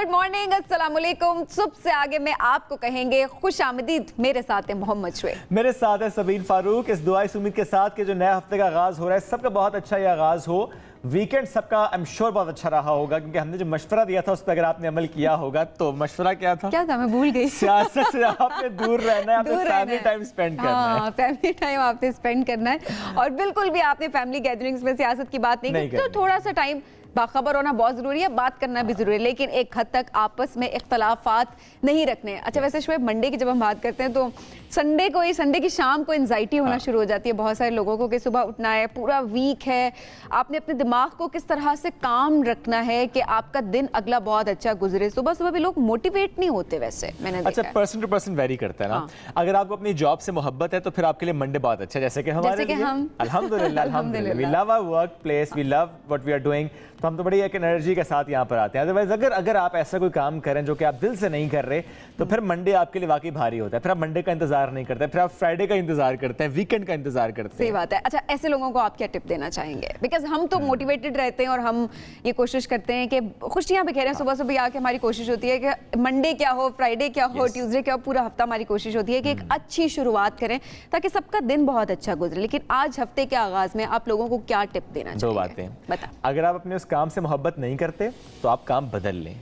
Good morning, अस्सलाम वालेकुम। सुबह से आगे में आपको कहेंगे खुश आमदीद। मेरे साथ है मोहम्मद शुएब, मेरे साथ है सबीन फारूक। इस दुआ इस उम्मीद के साथ कि जो नए हफ्ते का आगाज हो रहा है सबका बहुत अच्छा ये आगाज हो। वीकेंड सबका आई एम श्योर बहुत अच्छा रहा होगा, क्योंकि हमने जो मशवरा दिया था उस पर अगर आपने अमल किया होगा। तो मशवरा क्या था? क्या था? मैं भूल गई। सियासत से आपने दूर रहना है, आपने फैमिली टाइम स्पेंड करना है। फैमिली टाइम आपने स्पेंड करना है और बिल्कुल भी आपने फैमिली गैदरिंग्स में सियासत की बात नहीं की। तो थोड़ा सा टाइम बाखबर होना बहुत जरूरी है, बात करना भी जरूरी है, लेकिन एक हद तक आपस में इख्तलाफात नहीं रखने। अच्छा, वैसे शुएब मंडे की जब हम बात करते हैं तो संडे की शाम को एंजाइटी होना शुरू हो जाती है बहुत सारे लोगों को कि सुबह उठना है, पूरा वीक है, आपने अपने दिमाग को किस तरह से काम रखना है कि आपका दिन अगला बहुत अच्छा गुजरे। सुबह सुबह भी लोग मोटिवेट नहीं होते वैसे, मैंने अच्छा, पर्सन टू पर्सन वेरी करता है ना। अगर आपको अपनी जॉब से मोहब्बत है तो फिर आपके लिए मंडे बहुत अच्छा है, जैसे कि हमारे लिए अल्हम्दुलिल्लाह we love our work place, we love what we are doing, तो हम तो बड़ी एक एनर्जी के साथ यहाँ पर आते हैं। अदरवाइज अगर आप ऐसा कोई काम करें जो कि आप दिल से नहीं कर रहे तो फिर मंडे आपके लिए वाकई भारी होता है। फिर आप मंडे का इंतजार नहीं करते, फिर आप फ्राइडे का इंतजार करते हैं, वीकेंड का इंतजार करते हैं। सही बात है। अच्छा, ऐसे लोगों को आप क्या टिप देना चाहेंगे? बिकॉज हम तो मोटिवेटेड रहते हैं और हम ये कोशिश करते हैं कि खुशियां बिखेरें हैं। सुबह सुबह आके हमारी कोशिश होती है कि मंडे क्या हो, फ्राइडे क्या हो, ट्यूसडे क्या हो, पूरा हफ्ता हमारी कोशिश होती है कि एक अच्छी शुरुआत करें ताकि सबका दिन बहुत अच्छा गुजरे। लेकिन आज हफ्ते के आगाज में आप लोगों को क्या टिप देना चाहिए? दो बातें बता। अगर आप अपने उस काम से मोहब्बत नहीं करते तो आप काम बदल लें,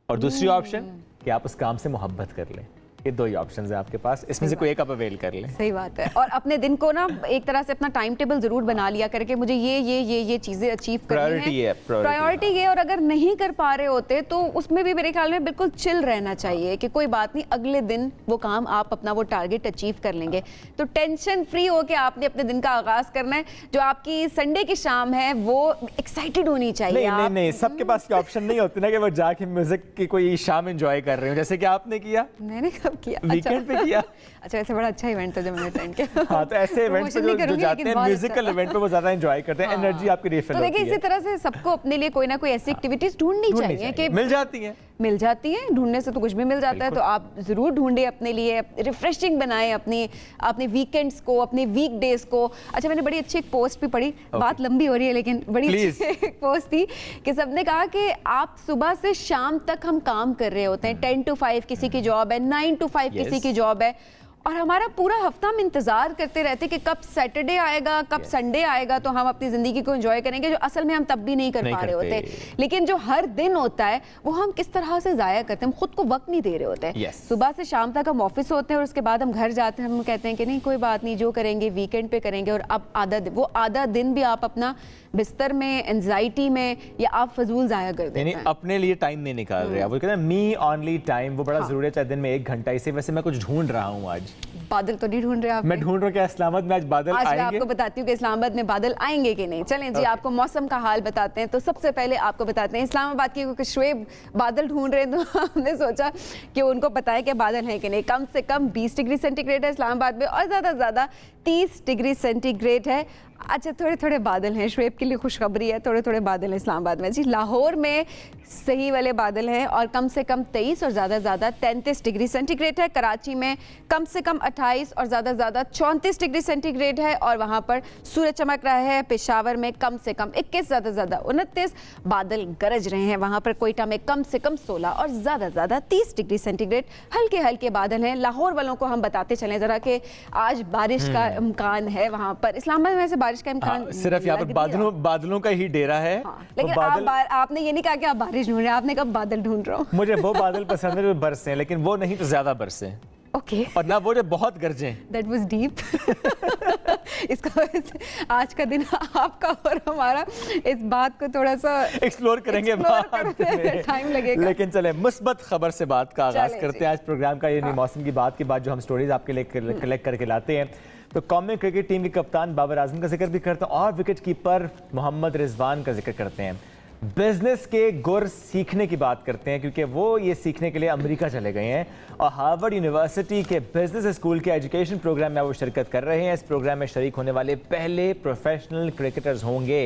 और दूसरी ऑप्शन कि आप उस काम से मोहब्बत कर लें। ये दो ही ऑप्शंस है आपके पास, इसमें से कोई एक आप अवेल कर लें। सही बात है। और अपने दिन को ना एक तरह से अपना टाइम टेबल जरूर बना लिया करके मुझे ये चीजें अचीव करनी है, प्रायोरिटी ये। और अगर नहीं कर पा रहे होते तो उसमें भी मेरे ख्याल में बिल्कुल चिल रहना चाहिए कि कोई बात नहीं, अगले दिन वो काम आप अपना वो टारगेट अचीव कर लेंगे। तो टेंशन फ्री होके आपने अपने दिन का आगाज करना है। जो आपकी संडे की शाम है वो एक्साइटेड होनी चाहिए। नहीं, सबके पास ये ऑप्शन नहीं होती ना कि वो जाके म्यूजिक की कोई शाम एंजॉय कर रहे हो, जैसे कि आपने किया। मैंने किया वीकेंड पे किया। अच्छा, ऐसे बड़ा अच्छा इवेंट था जो मैंने अटेंड किया। हाँ, तो ऐसे इवेंट्स पे जो जाते हैं म्यूजिकल इवेंट पे वो ज्यादा एंजॉय करते हैं, एनर्जी आपकी रिफिल होती है। तो देखिए, इसी तरह से सबको अपने लिए कोई ना कोई ऐसी एक्टिविटीज ढूंढनी चाहिए कि मिल जाती हैं। ढूंढने से तो कुछ भी मिल जाता है, तो आप जरूर ढूंढे अपने लिए, रिफ्रेशिंग बनाएं अपने वीकेंड्स को, अपने वीकडेज को। अच्छा, मैंने बड़ी अच्छी एक पोस्ट भी पढ़ी, बात लंबी हो रही है लेकिन बड़ी अच्छी एक पोस्ट थी कि सबने कहा कि आप सुबह से शाम तक हम काम कर रहे होते हैं। 10 to 5 किसी की जॉब है, 9 to 5 किसी की जॉब है, और हमारा पूरा हफ्ता हम इंतजार करते रहते कि कब सैटरडे आएगा, कब संडे आएगा तो हम अपनी जिंदगी को एंजॉय करेंगे, जो असल में हम तब भी नहीं कर पा रहे होते। लेकिन जो हर दिन होता है वो हम किस तरह से जाया करते हैं, हम खुद को वक्त नहीं दे रहे होते हैं। सुबह से शाम तक हम ऑफिस होते हैं और उसके बाद हम घर जाते हैं, हम कहते हैं कि नहीं कोई बात नहीं, जो करेंगे वीकेंड पे करेंगे। और अब आधा दिन भी आप अपना बिस्तर में एंजाइटी में या आप फजूल जाया कर देते हैं, अपने लिए टाइम नहीं निकाल रहे। वो कहते हैं मी ओनली टाइम, वो बड़ा जरूरी है, चाहे दिन में 1 घंटा। इसी वजह से मैं कुछ ढूंढ रहा हूँ। आज बादल तो नहीं ढूंढ रहे आप? मैं ढूंढ रहा हूँ कि इस्लामाबाद में आज बादल आएंगे। मैं आपको बताती हूँ कि इस्लामाबाद में बादल आएंगे कि नहीं। चलें जी, आपको मौसम का हाल बताते हैं। तो सबसे पहले आपको बताते हैं इस्लामाबाद की, क्योंकि शुएब बादल ढूंढ रहे हैं तो हमने सोचा कि उनको बताएं कि बादल है कि नहीं। कम से कम 20 डिग्री सेंटीग्रेड है इस्लामाबाद में और ज़्यादा से ज़्यादा 30 डिग्री सेंटीग्रेड है। अच्छा, थोड़े थोड़े बादल हैं, शुएब के लिए खुशखबरी है, थोड़े थोड़े बादल हैं इस्लामाबाद में जी। लाहौर में सही वाले बादल हैं और कम से कम 23 और ज़्यादा से ज़्यादा 33 डिग्री सेंटीग्रेड है। कराची में कम से कम 28 और ज़्यादा से ज़्यादा 34 डिग्री सेंटीग्रेड है और वहाँ पर सूरज चमक रहा है। पेशावर में कम से कम 21, ज़्यादा से ज़्यादा 29, बादल गरज रहे हैं। वहाँ पर कोयटा में कम से कम 16 और ज़्यादा से ज़्यादा 30 डिग्री सेंटीग्रेड हल्के हल्के बादल हैं। लाहौर वालों को हम बताते चलें ज़रा कि आज बारिश का इम्कान है वहाँ पर। इस्लामाबाद में से बारिश का इम्कान सिर्फ यहाँ पर बादलों का ही डेरा है। लेकिन आपने ये नहीं कहा कि आप बारिश ढूंढ रहे हैं, आपने कब बादल ढूंढ रहा हूँ। मुझे वो बादल पसंद है जो बरसे, लेकिन वो नहीं तो ज्यादा बरसे। ओके। और ना वो जो बहुत गरजे। That was deep. इसका आज का दिन आपका और हमारा इस बात को थोड़ा सा एक्सप्लोर करेंगे, टाइम लगेगा। लेकिन चले मुस्बत खबर से बात का आगाज करते हैं। आज प्रोग्राम का ये मौसम की बात के बाद जो हम स्टोरीज आपके लिए कलेक्ट करके लाते हैं, तो कौमी क्रिकेट टीम के कप्तान बाबर आजम का जिक्र भी करते हैं और विकेट कीपर मोहम्मद रिजवान का जिक्र करते हैं। बिजनेस के गुर सीखने की बात करते हैं, क्योंकि वो ये सीखने के लिए अमेरिका चले गए हैं और हार्वर्ड यूनिवर्सिटी के बिजनेस स्कूल के एजुकेशन प्रोग्राम में वो शिरकत कर रहे हैं। इस प्रोग्राम में शरीक होने वाले पहले प्रोफेशनल क्रिकेटर्स होंगे।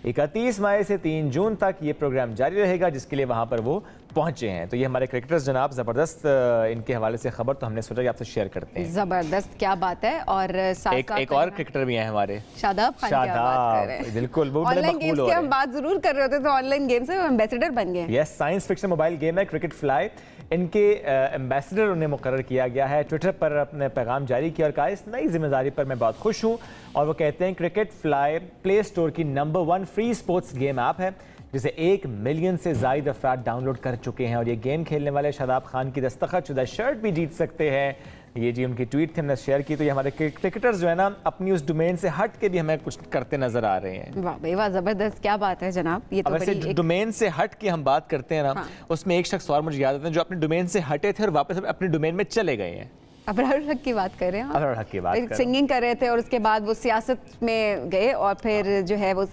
31 मई से 3 जून तक ये प्रोग्राम जारी रहेगा, जिसके लिए वहाँ पर वो पहुंचे हैं। तो ये हमारे क्रिकेटर्स जनाब ज़बरदस्त इनके हवाले से खबर तो हमने सोचा कि आपसे शेयर करते हैं। जबरदस्त, क्या बात है। और एक और क्रिकेटर भी हैं हमारे, शादाब खान, शादाब, बिल्कुल वो ऑनलाइन गेम्स की हम बात जरूर कर रहे होते, तो ऑनलाइन गेम से एम्बेसडर बन गए। Yes, science fiction mobile game है क्रिकेट फ्लाई, इनके एम्बेसडर उन्हें मुकर्रर किया गया है। ट्विटर पर अपने पैगाम जारी किया और कहा इस नई जिम्मेदारी पर मैं बहुत खुश हूँ। और वो कहते हैं क्रिकेट फ्लाई प्ले स्टोर की number 1 free sports game app है जिसे 1 मिलियन से ज़ायद अफराद डाउनलोड कर चुके हैं। और ये गेम खेलने वाले शादाब खान की दस्तखतशुदा शर्ट भी जीत सकते हैं। ये जी उनकी ट्वीट थी, हमने शेयर की। तो ये हमारे क्रिकेटर्स जो है ना अपनी उस डोमेन से हट के भी हमें कुछ करते नजर आ रहे हैं। वाह भाई वाह, जबरदस्त, क्या बात है जनाब। ये तो वैसे डोमेन से हट के हम बात करते हैं ना, हाँ। उसमें एक शख्स और मुझे याद आता है जो अपने डोमेन से हटे थे और वापस अपने डोमेन में चले गए हैं। अबरार हक की बात कर रहे हैं, अबरार हक की बात कर रहे हैं। सिंगिंग कर रहे थे और उसके बाद वो सियासत में गए और फिर जो है वो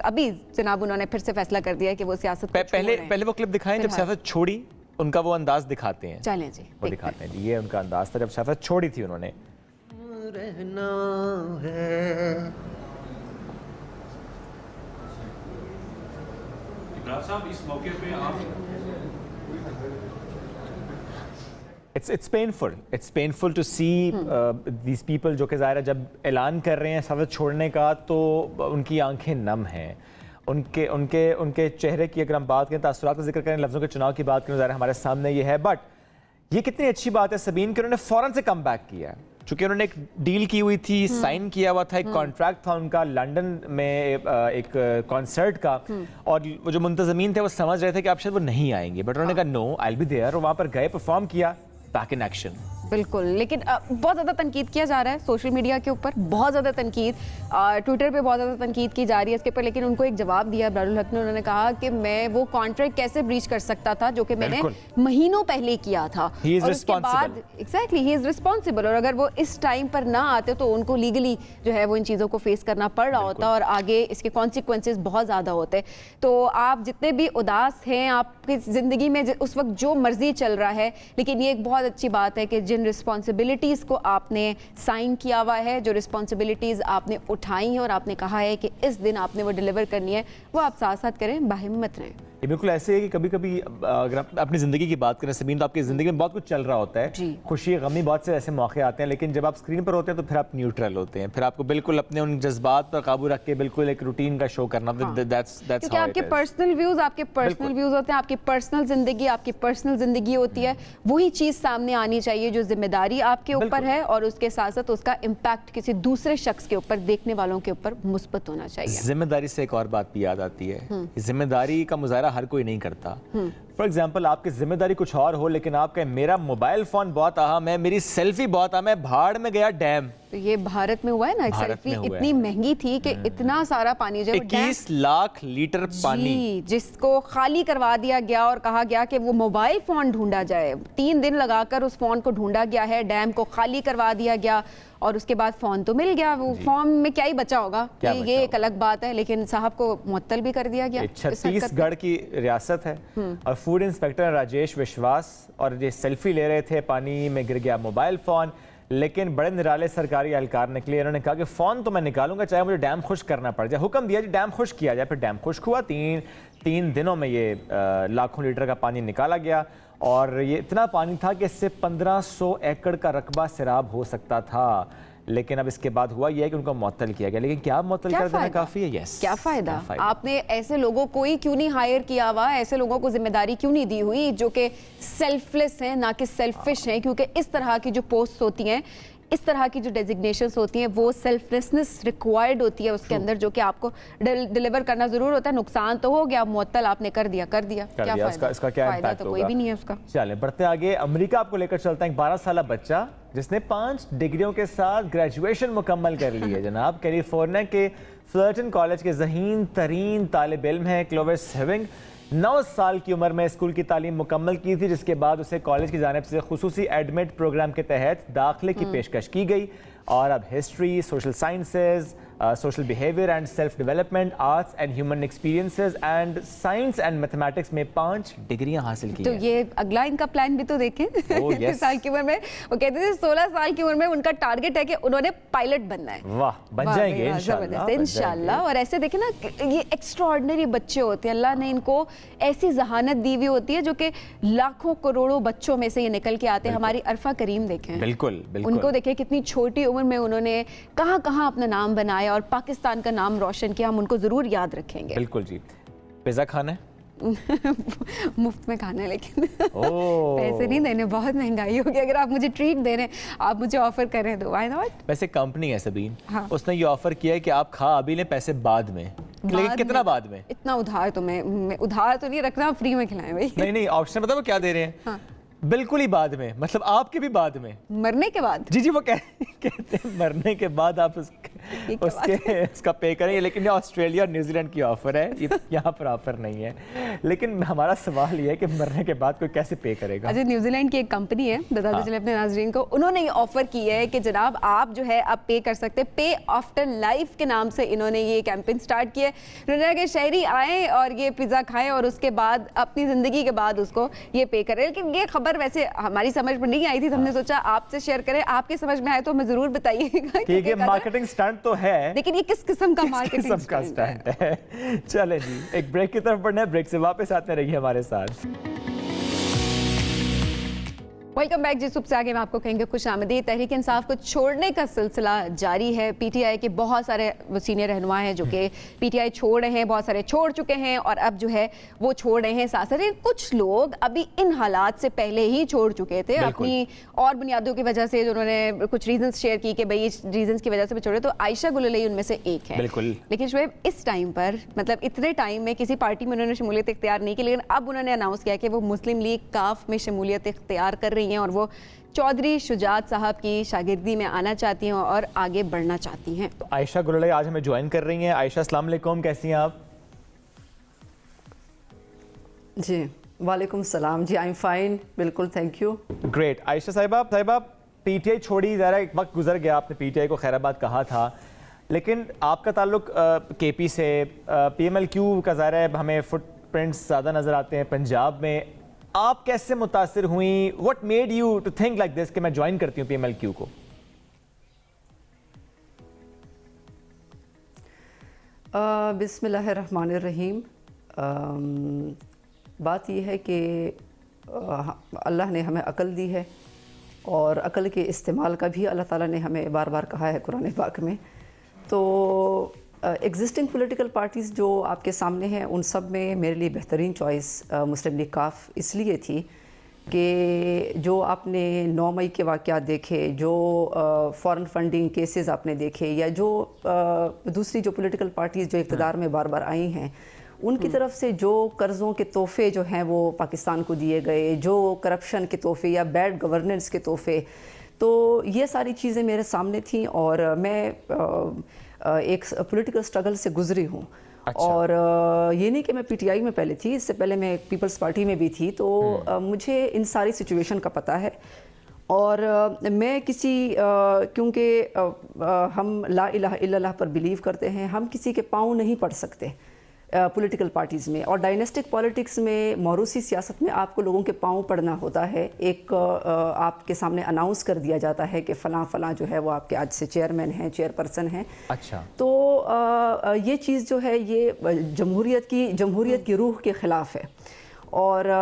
अभी जनाब उन्होंने फिर से फैसला कर दिया कि वो सियासत पहले वो क्लिप दिखाएं जब सियासत छोड़ी, उनका वो अंदाज दिखाते हैं। चलें जी, वो दिखाते हैं। ये उनका अंदाज था जब सियासत छोड़ी थी उन्होंने। रहना है साहब, इस मौके पे आप It's painful to see these people जो कि ज़ाहिर है जब ऐलान कर रहे हैं सियासत छोड़ने का तो उनकी आंखें नम हैं। उनके चेहरे की अगर हम बात करें, तासुरात का जिक्र करें, लफ्ज़ों के चुनाव की बात करें, ज़ाहिर हमारे सामने ये है। बट ये कितनी अच्छी बात है सबीन कि उन्होंने फ़ौरन से कम बैक किया है, चूँकि उन्होंने एक डील की हुई थी, साइन किया हुआ था, एक कॉन्ट्रैक्ट था उनका लंदन में एक कॉन्सर्ट का, और वो जो मुंतज़मीन थे वो समझ रहे थे कि आप शायद वो नहीं आएंगे, बट उन्होंने कहा no I will be there, और वहाँ पर गए, परफॉर्म किया, बैक इन एक्शन। बिल्कुल, लेकिन बहुत ज़्यादा तनकीद किया जा रहा है सोशल मीडिया के ऊपर, बहुत ज़्यादा तनकीद, ट्विटर पे बहुत ज़्यादा तनकीद की जा रही है इसके ऊपर। लेकिन उनको एक जवाब दिया अबरारुल हक ने, उन्होंने कहा कि मैं वो कॉन्ट्रैक्ट कैसे ब्रीच कर सकता था जो कि मैंने महीनों पहले किया था। और उसके बाद एग्जैक्टली ही इज़ रिस्पॉन्सिबल, और अगर वो इस टाइम पर ना आते तो उनको लीगली जो है वो इन चीज़ों को फेस करना पड़ रहा होता और आगे इसके कॉन्सिक्वेंसेस बहुत ज़्यादा होते। तो आप जितने भी उदास हैं, आपकी ज़िंदगी में उस वक्त जो मर्जी चल रहा है, लेकिन ये एक बहुत अच्छी बात है कि जिन रिस्पॉन्सिबिलिटीज़ को आपने साइन किया हुआ है, जो रिस्पॉन्सिबिलिटीज़ आपने उठाई हैं और आपने कहा है कि इस दिन आपने वो डिलीवर करनी है, वो आप साथ साथ करें, बाहिम्मत रहें। ये बिल्कुल ऐसे है कि कभी कभी अगर आप अपनी ज़िंदगी की बात करें सबीन, तो आपकी ज़िंदगी में बहुत कुछ चल रहा होता है, खुशी गमी बहुत से ऐसे मौके आते हैं, लेकिन जब आप स्क्रीन पर होते हैं तो फिर आप न्यूट्रल होते हैं, फिर आपको बिल्कुल अपने उन जज्बात पर काबू रख के बिल्कुल एक रूटीन का शो करना। क्योंकि आपके पर्सनल व्यूज़ होते हैं, आपकी पर्सनल ज़िंदगी होती है, वही चीज़ सामने आनी चाहिए जो जिम्मेदारी आपके ऊपर है, और उसके साथ साथ उसका इम्पैक्ट किसी दूसरे शख्स के ऊपर, देखने वालों के ऊपर मुस्बत होना चाहिए। जिम्मेदारी से एक और बात भी याद आती है, जिम्मेदारी का मुजाहरा हर कोई नहीं करता। फॉर एग्जाम्पल, आपकी जिम्मेदारी कुछ और हो, लेकिन आप कहें मेरा मोबाइल फोन बहुत अहम है, मेरी सेल्फी बहुत अहम है, भाड़ में गया डैम। तो ये भारत में हुआ है ना, एक सेल्फी इतनी महंगी थी कि इतना सारा पानी, जब 21 लाख लीटर पानी जिसको खाली करवा दिया गया और कहा गया कि वो मोबाइल फोन ढूंढा जाए, 3 दिन लगाकर उस फोन को ढूंढा गया है, डैम को खाली करवा दिया गया और उसके बाद फोन तो मिल गया, वो फोन में क्या ही बचा होगा, ये एक अलग बात है, लेकिन साहब को मुअत्तल भी कर दिया गया। छत्तीसगढ़ की रियासत है और फूड इंस्पेक्टर राजेश विश्वास, और ये सेल्फी ले रहे थे, पानी में गिर गया मोबाइल फोन, लेकिन बड़े निराले सरकारी एहलकार निकले, उन्होंने कहा कि फ़ोन तो मैं निकालूंगा चाहे मुझे डैम खुश्क करना पड़ जाए। हुक्म दिया जी डैम खुश्क किया जाए, फिर डैम खुश्क हुआ, तीन दिनों में ये लाखों लीटर का पानी निकाला गया, और ये इतना पानी था कि इससे 1500 एकड़ का रकबा सैराब हो सकता था। लेकिन अब इसके बाद हुआ यह है कि उनको मुअत्तल किया गया, लेकिन क्या मुअत्तल कर देना काफ़ी है? यस, क्या फ़ायदा? आपने ऐसे लोगों को ही क्यों नहीं हायर किया हुआ, ऐसे लोगों को जिम्मेदारी क्यों नहीं दी हुई जो कि सेल्फलेस हैं, ना कि सेल्फिश हैं? क्योंकि इस तरह की जो पोस्ट होती हैं, इस तरह की जो डेजिग्नेशंस होती हैं, वो सेल्फलेसनेस रिक्वायर्ड होती है उसके अंदर, जो कि आपको डिलीवर करना जरूर होता है। नुकसान तो हो गया, मुअत्तल आपने कर दिया, क्या फायदा? इसका क्या फायदा तो कोई भी नहीं है उसका। चले बढ़ते आगे, अमेरिका आपको लेकर चलता है। 12 साल बच्चा जिसने 5 डिग्रियों के साथ ग्रेजुएशन मुकम्मल कर ली है जनाब। कैलिफोर्निया के फ्लर्टन कॉलेज के ज़हीन तरीन तालिब इल्म है क्लोविस हेविंग। 9 साल की उम्र में स्कूल की तालीम मुकम्मल की थी, जिसके बाद उसे कॉलेज की जानिब से खुसूसी एडमिट प्रोग्राम के तहत दाखिले की पेशकश की गई, और अब history, social sciences, social behaviour and self development, arts and human experiences and science and mathematics में 5 डिग्रियां हासिल की तो हैं। ये अगला इनका प्लान भी तो देखें। yes. साल की उम्र में वो कहते थे 16 साल की उम्र में उनका टारगेट है कि उन्होंने पायलट बनना है। वाह, बन जाएंगे इंशाल्लाह। और ऐसे देखें ना, ये एक्स्ट्राऑर्डिनरी बच्चे होते हैं, अल्लाह ने इनको ऐसी जहानत दी हुई होती है जो कि लाखों करोड़ों बच्चों में से ये निकल के आते हैं। हमारी अरफा करीम देखें, बिल्कुल बिल्कुल, उनको देखें कितनी छोटी उम्र में उन्होंने कहाँ कहाँ अपना नाम बनाया और पाकिस्तान का नाम रोशन किया। हम उनको जरूर याद रखेंगे। बिल्कुल जी। पिज़्ज़ा खाना है? मुफ्त में खाना है, लेकिन पैसे नहीं देने, बहुत महंगाई होगी। अगर आप मुझे ट्रीट दे रहे हैं, आप मुझे ऑफर करें तो व्हाई नॉट। वैसे कंपनी है सबीन, हाँ। उसने ये ऑफर किया है कि आप खा अभी लें, पैसे बाद में। लेकिन कितना बाद में? इतना उधार तो मैं उधार तो नहीं रखना, फ्री में खिलाएं भाई। नहीं, ऑप्शन बताओ क्या दे रहे हैं? हाँ। बिल्कुल ही बाद में, मतलब आपके भी बाद में, मरने के बाद। जी वो कहते हैं मरने के बाद आप उसका पे करेंगे। लेकिन ये ऑस्ट्रेलिया और न्यूजीलैंड की ऑफर है, ये यहाँ पर ऑफर नहीं है। लेकिन हमारा सवाल ये है कि मरने के बाद कोई कैसे पे करेगा? अच्छा, न्यूजीलैंड की एक कंपनी है, बताते चले अपने नाजरीन को, उन्होंने ये ऑफर की है कि जनाब आप जो है आप पे कर सकते हैं। पे आफ्टर लाइफ के नाम से इन्होंने ये कैंपेन स्टार्ट किया है। उन्होंने कहा कि शहरी आए और ये पिज़्ज़ा खाएं और उसके बाद अपनी ज़िंदगी के बाद उसको ये पे करें। लेकिन ये खबर वैसे हमारी समझ में नहीं आई थी, तो हमने सोचा आपसे शेयर करें। आपके समझ में आए तो हमें जरूर बताइएगा कि ये मार्केटिंग स्टंट तो है, लेकिन ये किस किस्म का मार्केटिंग स्टंट है। चलें जी, एक ब्रेक की तरफ बढ़ना है, ब्रेक से वापस आते रहिए हमारे साथ। वेलकम बैक जी। सुबह से आगे मैं आपको कहेंगे खुशामदीद। तहरीक इंसाफ को छोड़ने का सिलसिला जारी है। पीटीआई के बहुत सारे सीनियर रहनुमा हैं जो कि पीटीआई छोड़ रहे हैं, बहुत सारे छोड़ चुके हैं और अब जो है वो छोड़ रहे हैं। साथ साथ कुछ लोग अभी इन हालात से पहले ही छोड़ चुके थे अपनी और बुनियादों की वजह से, जो उन्होंने कुछ रीजंस शेयर की कि भाई इस रीजंस की वजह से छोड़े। तो आयशा गुललई उनमें से एक है। लेकिन शुएब इस टाइम पर, मतलब इतने टाइम में किसी पार्टी में उन्होंने शमूलियत इख्तियार नहीं की, लेकिन अब उन्होंने अनाउंस किया कि वो मुस्लिम लीग काफ में शमूलियत इख्तियार कर रही हैं और वो चौधरी शुजात साहब की शागिर्दी में आना चाहती हैं और आगे बढ़ना चाहती हैं। तो आयशा गुललई आज हमें ज्वाइन कर रही हैं। आयशा, अस्सलाम वालेकुम, कैसी हैं आप? जी वालेकुम सलाम जी, आई एम फाइन, बिल्कुल, थैंक यू। ग्रेट। आयशा साहिबा पीटीआई छोड़ी, ज़रा एक वक्त गुजर गया, आपने पीटीआई को खैराबाद कहा था, लेकिन आपका ताल्लुक केपी से, पीएमएलक्यू का ज़रा है हमें फुटप्रिंट्स ज़्यादा नज़र आते हैं पंजाब में। आप कैसे मुतासिर हुई? What made you to think like this कि मैं ज्वाइन करती हूँ पीएमएलक्यू को? बिस्मिल्लाहिर्रहमानिर्रहीम। बात यह है कि अल्लाह ने हमें अकल दी है और अकल के इस्तेमाल का भी अल्लाह ताला ने हमें बार बार कहा है कुरान पाक में। तो एग्जिस्टिंग पॉलिटिकल पार्टीज़ जो आपके सामने हैं, उन सब में मेरे लिए बेहतरीन चॉइस मुस्लिम लीग काफ इसलिए थी कि जो आपने 9 मई के वाक़यात देखे, जो फॉरेन फंडिंग केसेस आपने देखे, या जो दूसरी जो पॉलिटिकल पार्टीज़ जो इक़्तिदार में बार बार आई हैं, उनकी तरफ से जो कर्ज़ों के तोहफे जो हैं वो पाकिस्तान को दिए गए, जो करप्शन के तोहफे या बैड गवर्नेंस के तोहफे, तो ये सारी चीज़ें मेरे सामने थी और मैं एक पॉलिटिकल स्ट्रगल से गुजरी हूँ। अच्छा। और ये नहीं कि मैं पीटीआई में पहले थी, इससे पहले मैं पीपल्स पार्टी में भी थी, तो मुझे इन सारी सिचुएशन का पता है। और मैं किसी क्योंकि हम ला इलाहा इल्लल्लाह पर बिलीव करते हैं, हम किसी के पाँव नहीं पड़ सकते पॉलिटिकल पार्टीज़ में। और डायनेस्टिक पॉलिटिक्स में, मौरूसी सियासत में आपको लोगों के पाँव पड़ना होता है। एक आपके सामने अनाउंस कर दिया जाता है कि फ़लाँ फ़लाँ जो है वो आपके आज से चेयरमैन हैं, चेयरपर्सन हैं। अच्छा। तो ये चीज़ जो है ये जमहूरियत की रूह के ख़िलाफ़ है और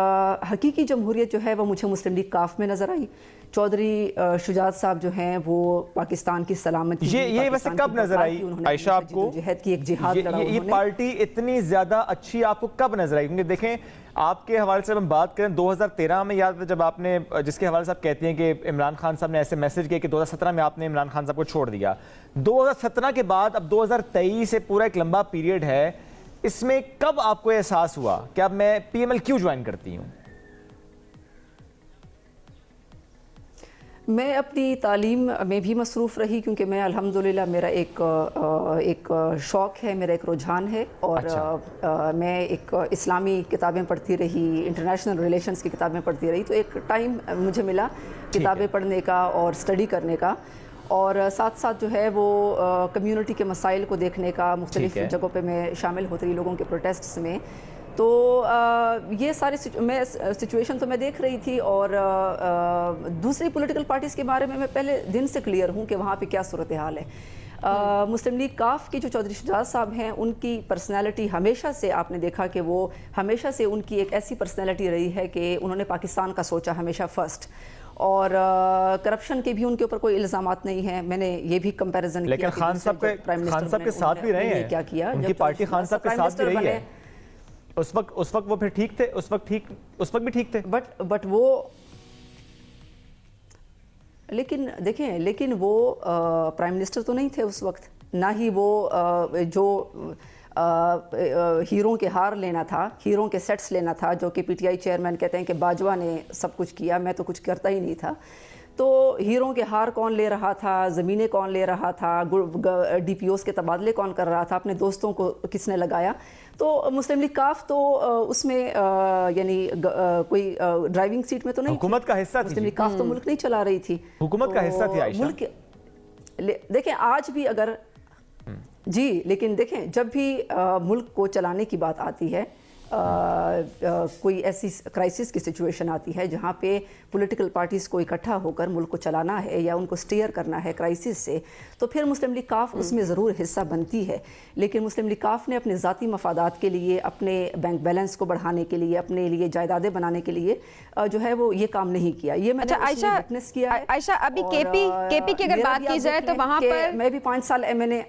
हकीकी जमहूरियत जो है वो मुझे मुस्लिम लीग काफ में नज़र आई। चौधरी शुजात साहब जो हैं वो पाकिस्तान की सलामती, ये वैसे कब नजर आई आयशा आपको? जिहाद की एक जिहाद लड़ा ये पार्टी इतनी ज्यादा अच्छी आपको कब नजर आई? क्योंकि देखें आपके हवाले से हम बात करें 2013 में, याद है जब आपने, जिसके हवाले से आप कहती हैं कि इमरान खान साहब ने ऐसे मैसेज किया कि 2017 में आपने इमरान खान साहब को छोड़ दिया। 2017 के बाद अब 2023 से पूरा एक लंबा पीरियड है, इसमें कब आपको एहसास हुआ कि अब मैं पीएमएलक्यू ज्वाइन करती हूँ? मैं अपनी तालीम में भी मसरूफ़ रही, क्योंकि मैं अल्हम्दुलिल्लाह मेरा एक शौक़ है, मेरा एक रुझान है। और अच्छा। मैं एक इस्लामी किताबें पढ़ती रही, इंटरनेशनल रिलेशंस की किताबें पढ़ती रही, तो एक टाइम मुझे मिला किताबें पढ़ने का और स्टडी करने का। और साथ साथ जो है वो कम्युनिटी के मसाइल को देखने का, मुख्तलिफ ठीक है। जगहों पे मैं शामिल होती रही लोगों के प्रोटेस्ट्स में। तो ये सारी सिचुएशन तो मैं देख रही थी, और दूसरी पॉलिटिकल पार्टीज़ के बारे में मैं पहले दिन से क्लियर हूँ कि वहाँ पे क्या सूरत हाल है। मुस्लिम लीग काफ के जो चौधरी शुजात साहब हैं, उनकी पर्सनैलिटी हमेशा से आपने देखा कि वो हमेशा से उनकी एक ऐसी पर्सनैलिटी रही है कि उन्होंने पाकिस्तान का सोचा हमेशा फर्स्ट, और करप्शन के भी उनके ऊपर कोई इल्ज़ामात नहीं है। मैंने ये भी कंपैरिजन लेकिन खान साहब के साथ भी रहे हैं, क्या किया उनकी पार्टी खान साहब के साथ भी रही है। उस वक्त वो फिर ठीक थे, उस वक्त भी ठीक थे, बट वो लेकिन वो प्राइम मिनिस्टर तो नहीं थे उस वक्त, ना ही वो जो हीरों के हार लेना था, हीरों के सेट्स लेना था, जो कि पीटीआई चेयरमैन कहते हैं कि बाजवा ने सब कुछ किया, मैं तो कुछ करता ही नहीं था। तो हीरों के हार कौन ले रहा था, ज़मीनें कौन ले रहा था, डीपीओस के तबादले कौन कर रहा था, अपने दोस्तों को किसने लगाया। तो मुस्लिम लीग काफ तो उसमें यानी कोई ड्राइविंग सीट में तो नहीं, हुकूमत का हिस्सा थी। मुस्लिम लीग काफ तो मुल्क नहीं चला रही थी, हुकूमत का हिस्सा थी आयशा। देखें आज भी अगर जी, लेकिन देखें जब भी मुल्क को चलाने की बात आती है, कोई ऐसी क्राइसिस की सिचुएशन आती है जहाँ पे पॉलिटिकल पार्टीज़ को इकट्ठा होकर मुल्क को चलाना है या उनको स्टीयर करना है क्राइसिस से, तो फिर मुस्लिम लीग काफ उसमें ज़रूर हिस्सा बनती है। लेकिन मुस्लिम लीग काफ ने अपने ज़ाती मफादात के लिए, अपने बैंक बैलेंस को बढ़ाने के लिए, अपने लिए जायदादें बनाने के लिए जो है वो ये काम नहीं किया। ये मैंने आयशा विटनेस किया है। आयशा, अभी केपी की अगर बात की जाए तो वहाँ पर मैं भी 5 साल MNA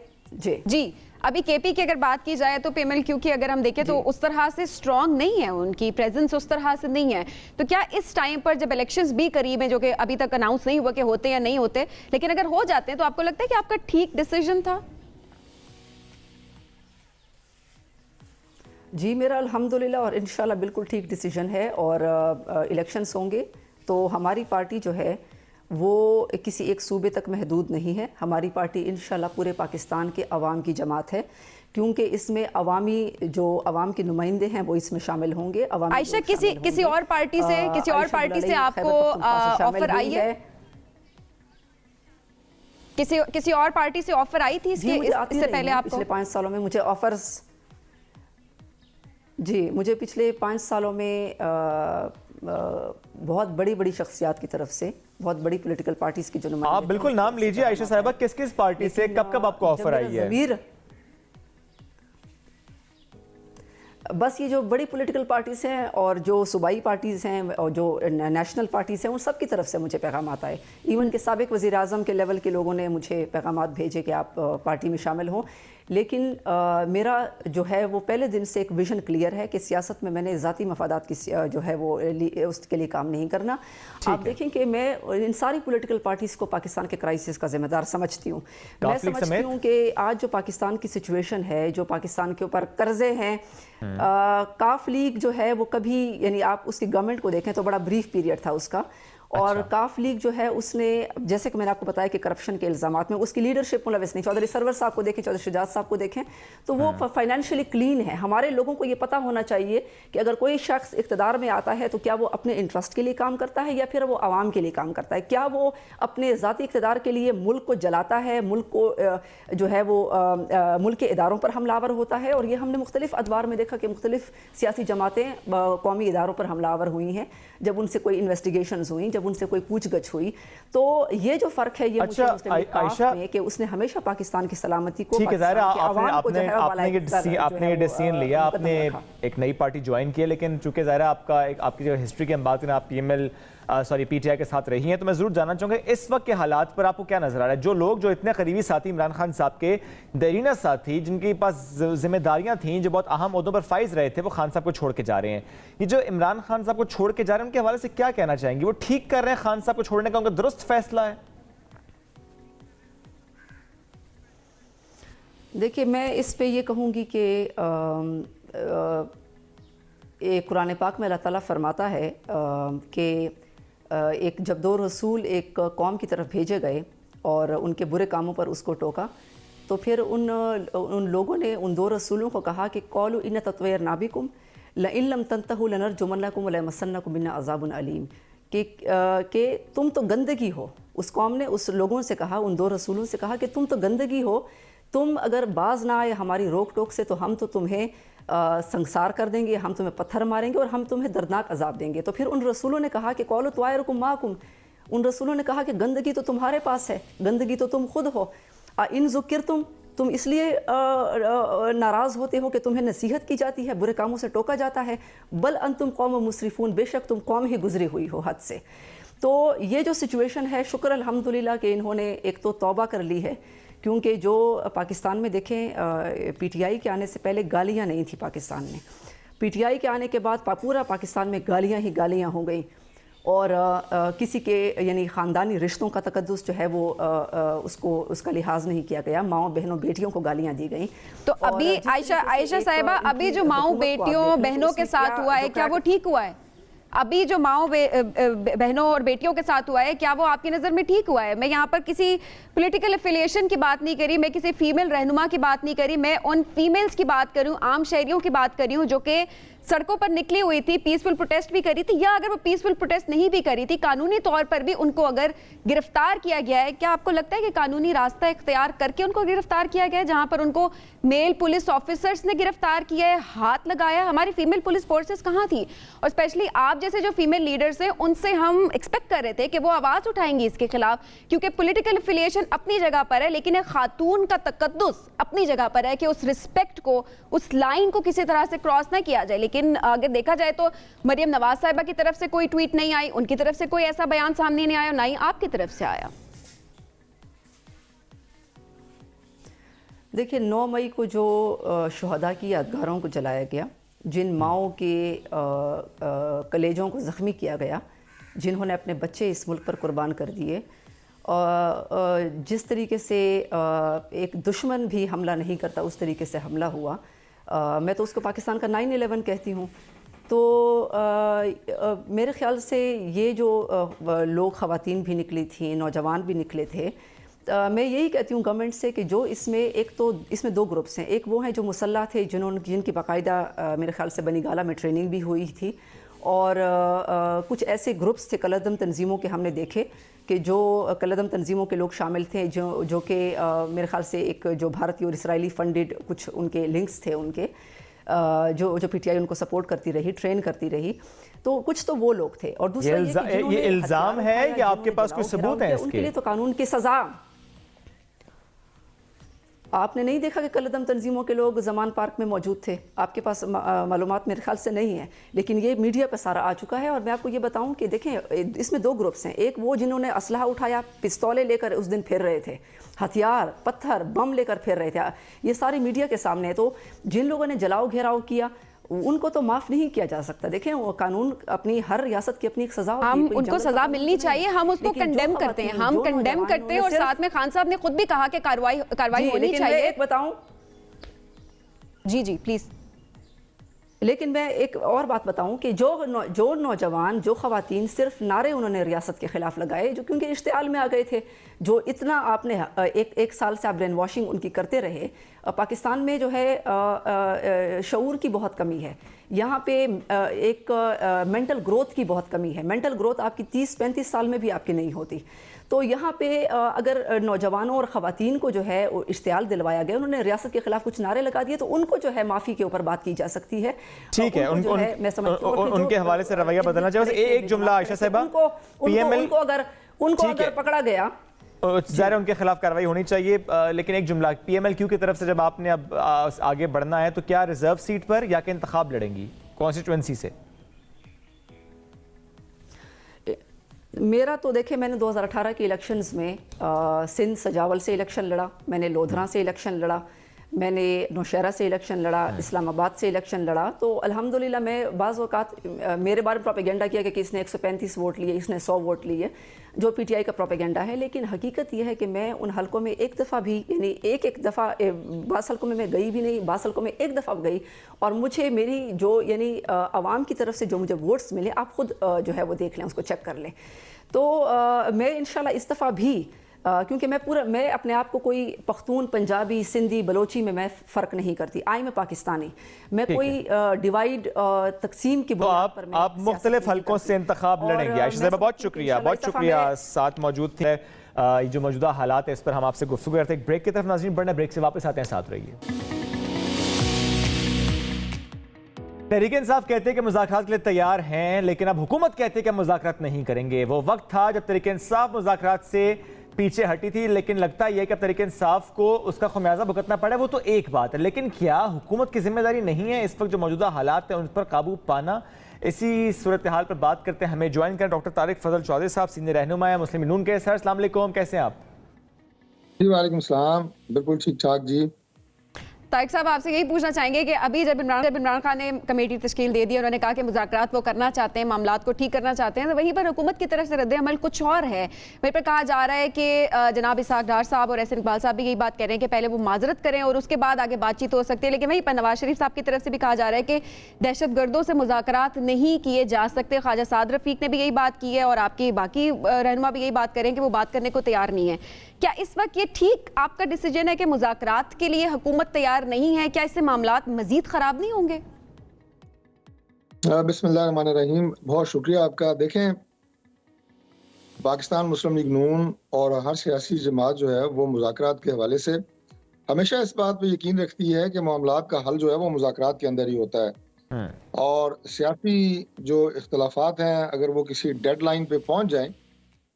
जी, अभी केपी की अगर बात की जाए तो PMLQ की अगर हम देखें तो उस तरह से स्ट्रांग नहीं है, उनकी प्रेजेंस उस तरह से नहीं है। तो क्या इस टाइम पर जब इलेक्शंस भी करीब हैं, जो कि अभी तक अनाउंस नहीं हुआ कि होते या नहीं होते, लेकिन अगर हो जाते हैं तो आपको लगता है कि आपका ठीक डिसीजन था? जी, मेरा अल्हम्दुलिल्लाह और इंशाल्लाह बिल्कुल ठीक डिसीजन है। और इलेक्शंस होंगे तो हमारी पार्टी जो है वो किसी एक सूबे तक महदूद नहीं है। हमारी पार्टी इंशाल्लाह पूरे पाकिस्तान के अवाम की जमात है, क्योंकि इसमें अवाम के नुमाइंदे हैं वो इसमें शामिल होंगे। आयशा, किसी और पार्टी से आपको ऑफर आई है? किसी और पार्टी से ऑफर आई थी इससे पहले आपको? पिछले 5 सालों में मुझे ऑफर्स मुझे पिछले 5 सालों में बहुत बड़ी शख्सियात की तरफ से, बहुत बड़ी पॉलिटिकल पार्टीज की जो नुमाइंदे, आप बिल्कुल नाम लीजिए आयशा साहिबा, किस पार्टी से कब आपको ऑफर आई है? बस ये जो बड़ी पॉलिटिकल पार्टीज हैं और जो सूबाई पार्टीज हैं और जो नेशनल पार्टीज हैं, उन सब की तरफ से मुझे पैगाम आता है। इवन के साबिक वज़ीर आज़म के लेवल के लोगों ने मुझे पैगाम भेजे कि आप पार्टी में शामिल हों। लेकिन मेरा जो है वो पहले दिन से एक विज़न क्लियर है कि सियासत में मैंने ज़ाती मफादात की जो है वो उसके लिए काम नहीं करना। आप देखें कि मैं इन सारी पॉलिटिकल पार्टीज़ को पाकिस्तान के क्राइसिस का जिम्मेदार समझती हूँ। मैं समझती हूँ कि आज जो पाकिस्तान की सिचुएशन है, जो पाकिस्तान के ऊपर कर्जे हैं, काफ लीग जो है वो कभी, यानी आप उसकी गवर्नमेंट को देखें तो बड़ा ब्रीफ पीरियड था उसका। और काफ लीग जो है उसने, जैसे कि मैंने आपको बताया कि करप्शन के इल्ज़ामात में उसकी लीडरशिप मुलविस नहीं। चौधरी सरवर साहब को देखें, चौधरी शुजात साहब को देखें, तो वो फाइनेंशियली क्लीन है। हमारे लोगों को ये पता होना चाहिए कि अगर कोई शख्स इक़्तिदार में आता है तो क्या वो अपने इंटरेस्ट के लिए काम करता है या फिर वो आवाम के लिए काम करता है। क्या वो अपने ज़ाती इक़्तिदार के लिए मुल्क को जलाता है, मुल्क को जो है वो मुल्क के इदारों पर हमलावर होता है। और ये हमने मुख्तलिफ अदवार में देखा कि मुख्तलिफ सियासी जमातें कौमी इदारों पर हमलावर हुई हैं जब उनसे कोई इन्वेस्टिगेशंस हुई, जब उनसे कोई पूछगछ हुई। तो ये जो फ़र्क है ये मुझे मुस्लिम लीग काफ में कि उसने हमेशा पाकिस्तान की सलामती को, ठीक है ज़ाहिर, आपने डिसीजन लिया, आपने एक नई पार्टी ज्वाइन की है, लेकिन चूंकि ज़ाहिर आपकी जो हिस्ट्री की हम बात करें, आप पीटीआई के साथ रही हैं, तो मैं ज़रूर जानना चाहूँगा इस वक्त के हालात पर आपको क्या नजर आ रहा है? जो लोग जो इतने करीबी साथी इमरान खान साहब के, देरीना साथी, जिनके पास जिम्मेदारियां थीं, जो बहुत अहम ओहदों पर फाइज रहे थे, वो खान साहब को छोड़ के जा रहे हैं। ये जो इमरान खान साहब को छोड़ के जा रहे हैं, उनके हवाले से क्या कहना चाहेंगे? वो ठीक कर रहे हैं खान साहब को छोड़ने का, उनका दुरुस्त फैसला है? देखिए, मैं इस पे ये कहूँगी कि कुरान पाक में अल्लाह ताला फरमाता है कि जब 2 रसूल एक कौम की तरफ भेजे गए और उनके बुरे कामों पर उसको टोका, तो फिर उन लोगों ने उन 2 रसूलों को कहा कि कौलू इन्न तत्वैर नाबिकुम लइन लम तंतहु लनरजुमन्नकुम व लयमस्सन्नकुम मिन्ना अज़ाबुन अलीम, कि तुम तो गंदगी हो। उस कौम ने उस लोगों से कहा, उन 2 रसूलों से कहा कि तुम तो गंदगी हो, तुम अगर बाज ना आए हमारी रोक टोक से तो हम तो तुम्हें संसार कर देंगे, हम तुम्हें पत्थर मारेंगे और हम तुम्हें दर्दनाक अजाब देंगे। तो फिर उन रसूलों ने कहा कि कौलो त्वायरुकुम माकुम, उन रसूलों ने कहा कि गंदगी तो तुम्हारे पास है, गंदगी तो तुम खुद हो। इन ज़ुकिर तुम इसलिए नाराज़ होते हो कि तुम्हें नसीहत की जाती है, बुरे कामों से टोका जाता है। बल अंतुम कौम मुसरिफून, बेशक तुम कौम ही गुजरी हुई हो हद से। तो ये जो सिचुएशन है, शुक्र अल्हम्दुलिल्लाह कि इन्होंने एक तो तौबा कर ली है, क्योंकि जो पाकिस्तान में देखें पीटीआई के आने से पहले गालियाँ नहीं थी पाकिस्तान में, पीटीआई के आने के बाद पूरा पाकिस्तान में गालियाँ ही गालियाँ हो गई और किसी के यानी ख़ानदानी रिश्तों का तकद्दुस जो है वो उसका लिहाज नहीं किया गया, माओ बहनों बेटियों को गालियाँ दी गई। तो अभी आयशा साहिबा, अभी जो माओ बेटियों बहनों के साथ हुआ है, क्या वो ठीक हुआ है? अभी जो माओ बहनों और बेटियों के साथ हुआ है, क्या वो आपकी नज़र में ठीक हुआ है? मैं यहाँ पर किसी पॉलिटिकल एफिलिएशन की बात नहीं करी, मैं किसी फीमेल रहनुमा की बात नहीं करी, मैं उन फीमेल्स की बात करूँ, आम शहरियों की बात करी हूँ जो कि सड़कों पर निकली हुई थी, पीसफुल प्रोटेस्ट भी करी थी, या अगर वो पीसफुल प्रोटेस्ट नहीं भी करी थी, कानूनी तौर पर भी उनको अगर गिरफ्तार किया गया है, क्या आपको लगता है कि कानूनी रास्ता इख्तियार करके उनको गिरफ्तार किया गया है? जहां पर उनको मेल पुलिस ऑफिसर्स ने गिरफ्तार किया है, हाथ लगाया, हमारी फीमेल पुलिस फोर्सेस कहाँ थी? और स्पेशली आप जैसे जो फीमेल लीडर्स हैं, उनसे हम एक्सपेक्ट कर रहे थे कि वो आवाज़ उठाएंगी इसके खिलाफ, क्योंकि पॉलिटिकल एफिलिएशन अपनी जगह पर है, लेकिन एक खातून का तकद्दुस अपनी जगह पर है कि उस रिस्पेक्ट को, उस लाइन को किसी तरह से क्रॉस ना किया जाए। लेकिन अगर देखा जाए तो मरियम नवाज साहिबा की तरफ से कोई ट्वीट नहीं आई, उनकी तरफ से कोई ऐसा बयान सामने नहीं आया, ना ही आपकी तरफ से आया। देखिए 9 मई को जो शुहदा की यादगारों को जलाया गया, जिन माओं के कलेजों को ज़ख्मी किया गया, जिन्होंने अपने बच्चे इस मुल्क पर कुर्बान कर दिए, जिस तरीके से एक दुश्मन भी हमला नहीं करता उस तरीके से हमला हुआ, मैं तो उसको पाकिस्तान का 9/11 कहती हूँ। तो मेरे ख़्याल से ये जो लोग, ख़वातीन भी निकली थी, नौजवान भी निकले थे, मैं यही कहती हूँ गवर्नमेंट से कि जो इसमें एक तो इसमें 2 ग्रुप्स हैं। एक वो हैं जो मुसल्लह थे, जिनकी बाकायदा मेरे ख़्याल से बनीगाला में ट्रेनिंग भी हुई थी, और कुछ ऐसे ग्रुप्स थे कलदम तंजीमों के हमने देखे कि जो कलदम तंजीमों के लोग शामिल थे, जो कि मेरे ख़्याल से एक जो भारतीय और इसराइली फंडेड कुछ उनके लिंक्स थे उनके, जो पीटीआई उनको सपोर्ट करती रही, ट्रेन करती रही। तो कुछ तो वो लोग थे, और दूसरा ये इल्ज़ाम है कि आपके पास कोई सबूत है इसके? उनके लिए तो कानून की सज़ा। आपने नहीं देखा कि कलदम तंजीमों के लोग जमान पार्क में मौजूद थे? आपके पास मालूमात मेरे ख्याल से नहीं है, लेकिन ये मीडिया पर सारा आ चुका है। और मैं आपको ये बताऊं कि देखें, इसमें 2 ग्रुप्स हैं। एक वो जिन्होंने असलहा उठाया, पिस्तौलें लेकर उस दिन फिर रहे थे, हथियार, पत्थर, बम लेकर फिर रहे थे, ये सारी मीडिया के सामने है। तो जिन लोगों ने जलाओ घेराव किया, उनको तो माफ़ नहीं किया जा सकता। देखें, वो कानून, अपनी हर रियासत की अपनी एक सज़ा, हम उनको सज़ा मिलनी चाहिए, हम उसको कंडेम करते हैं, हम कंडेम करते हैं। और साथ में खान साहब ने खुद भी कहा कि कार्रवाई होनी चाहिए। एक बताऊं, जी प्लीज़। लेकिन मैं एक और बात बताऊं कि जो नौजवान, जो ख़वातीन सिर्फ नारे उन्होंने रियासत के ख़िलाफ़ लगाए, जो क्योंकि इश्तियाल में आ गए थे, जो इतना आपने एक साल से आप ब्रेन वॉशिंग उनकी करते रहे। पाकिस्तान में जो है शऊर की बहुत कमी है, यहाँ पे एक मेंटल ग्रोथ की बहुत कमी है। मेंटल ग्रोथ आपकी 30-35 साल में भी आपकी नहीं होती। तो यहाँ पे अगर नौजवानों और ख़वातीन को जो है इश्तियाल दिलवाया गया, उन्होंने रियासत के खिलाफ कुछ नारे लगा दिए, तो उनको जो है माफ़ी के ऊपर बात की जा सकती है। ठीक है, मैं समझती हूँ उनके हवाले से रवैया बदलना चाहिए। एक जुमला आयशा साहिबा, उनको अगर पकड़ा गया, ज़ाहिर उनके खिलाफ कार्रवाई होनी चाहिए, लेकिन एक जुमला, PMLQ की तरफ से जब आपने अब आगे बढ़ना है, तो क्या रिजर्व सीट पर या कि इंतखाब लड़ेंगी कॉन्स्टिट्यूएंसी से? मेरा तो देखिए, मैंने 2018 के इलेक्शंस में सिंध सजावल से इलेक्शन लड़ा, मैंने लोधरा से इलेक्शन लड़ा, मैंने नौशहरा से इलेक्शन लड़ा, इस्लामाबाद से इलेक्शन लड़ा। तो अल्हम्दुलिल्लाह मैं बाज़ औक़ात मेरे बारे में प्रोपेगेंडा किया कि इसने 135 वोट लिए, इसने 100 वोट लिए, जो PTI का प्रोपेगेंडा है। लेकिन हकीकत यह है कि मैं उन हलकों में एक दफ़ा भी, यानी एक दफ़ा, बाज़ हलकों में मैं गई भी नहीं, बाज़ हलकों में एक दफ़ा गई, और मुझे मेरी जो यानी आवाम की तरफ से जो मुझे वोट्स मिले, आप खुद जो है वो देख लें, उसको चेक कर लें। तो मैं इंशाल्लाह इस दफ़ा भी क्योंकि मैं अपने आप को कोई पख्तून, पंजाबी, सिंधी, बलोची में मैं फ़र्क नहीं करती। आई में पाकिस्तानी, मैं कोई डिवाइड तकसीम की बुनियाद पर आप मुख्तलिफ हलकों से इंतखाब लड़ेंगे। आयशा साहिबा बहुत शुक्रिया साथ मौजूद थे। ये जो मौजूदा हालात है इस पर हम आपसे गुफ्तगू करते हैं। ब्रेक की तरफ नाज़रीन बढ़ना, ब्रेक से वापस आते हैं, साथ रहिए। तहरीक इंसाफ कहते हैं कि मुज़ाकरात के लिए तैयार हैं, लेकिन अब हुकूमत कहते हैं कि मुज़ाकरात नहीं करेंगे। वो वक्त था जब तहरीक इंसाफ मुज़ाकरात से पीछे हटी थी, लेकिन लगता यह है कि अब तहरीक इंसाफ को उसका खमियाजा भुगतना पड़ा। वो तो एक बात है, लेकिन क्या हुकूमत की जिम्मेदारी नहीं है इस वक्त जो मौजूदा हालात हैं उन पर काबू पाना? इसी सूरत हाल पर बात करते हैं। हमें ज्वाइन करें डॉक्टर तारिक फजल चौधरी साहब, सीनियर रहनुमा है मुस्लिम नून के। सर अस्सलाम वालेकुम, कैसे हैं आप? जी वालेकुम सलाम, बिल्कुल ठीक ठाक जी। तारिक साहब, आपसे यही पूछना चाहेंगे कि अभी जब इमरान खान ने कमेटी तश्कील दे दी, उन्होंने कहा कि मुज़ाकरात वो करना चाहते हैं, मामलात को ठीक करना चाहते हैं, तो वहीं पर हुकूमत की तरफ से रद्द-ए-अमल कुछ और है। वहीं पर कहा जा रहा है कि जनाब इसहाक डार साहब और एहसन इकबाल साहब भी यही बात कह रहे हैं कि पहले वो माजरत करें और उसके बाद आगे बातचीत हो सकती है। लेकिन वहीं पर नवाज शरीफ साहब की तरफ से भी कहा जा रहा है कि दहशतगर्दों से मुज़ाकरात नहीं किए जा सकते। ख्वाजा साद रफ़ीक ने भी यही बात की है और आपकी बाकी रहनुमा भी यही बात करें कि वो बात करने को तैयार नहीं है। क्या इस वक्त ये ठीक आपका डिसीजन है कि मुज़ाकरात के लिए हुकूमत तैयार नहीं है? क्या इससे मामलात मजीद खराब नहीं होंगे? बिस्मिल्लाहिर्रहमानिर्रहीम, बहुत शुक्रिया आपका। देखें, पाकिस्तान मुस्लिम लीग नून और हर सियासी जमात जो है वो मुज़ाकरात के हवाले से हमेशा इस बात पे यकीन रखती है कि मामलात का हल जो है वो मुज़ाकरात के अंदर ही होता है। और सियासी जो इख्तलाफात हैं, अगर वो किसी डेडलाइन पे पहुंच जाएं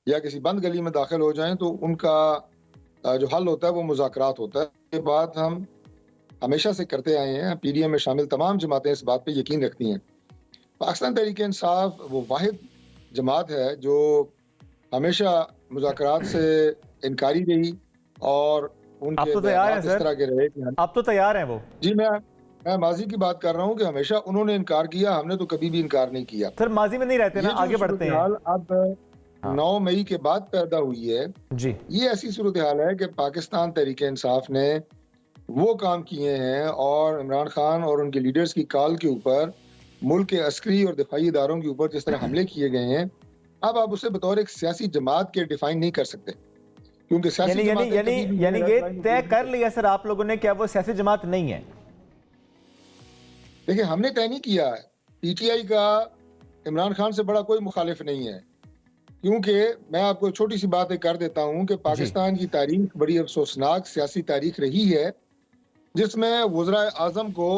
या किसी बंद गली में दाखिल हो जाएं, तो उनका जो हल होता है वो मुज़ाकरात होता है। ये बात हम हमेशा से करते आए हैं। पीडीएम में शामिल तमाम जमातें इस बात पे यकीन रखती हैं। पाकिस्तान तहरीक इंसाफ वो वाहिद जमात है जो हमेशा मुज़ाकरात से इनकारी रही और उनके आप तो तैयार हैं इस तरह के रहे कि आप तो तैयार हैं वो? जी, मैं माजी की बात कर रहा हूँ कि हमेशा उन्होंने इनकार किया, हमने तो कभी भी इनकार नहीं किया। सर माजी में नहीं रहते ना, आगे बढ़ते हैं। अब 9 मई के बाद पैदा हुई है जी। ये ऐसी सूरत हाल है कि पाकिस्तान तहरीक इंसाफ ने वो काम किए हैं और इमरान खान और उनके लीडर्स की कॉल के ऊपर मुल्क के अस्करी और दिफाई इदारों के ऊपर जिस तरह हमले किए गए हैं, अब आप उसे बतौर एक सियासी जमात के डिफाइन नहीं कर सकते, क्योंकि यानी ये तय कर लिया सर आप लोगों ने, क्या वो सियासी जमात नहीं है? देखिए, हमने तय नहीं किया है। पीटीआई का इमरान खान से बड़ा कोई मुखालिफ नहीं है, क्योंकि मैं आपको छोटी सी बात कर देता हूं कि पाकिस्तान की तारीख बड़ी अफसोसनाक सियासी तारीख रही है, जिसमें वज़रा आज़म को,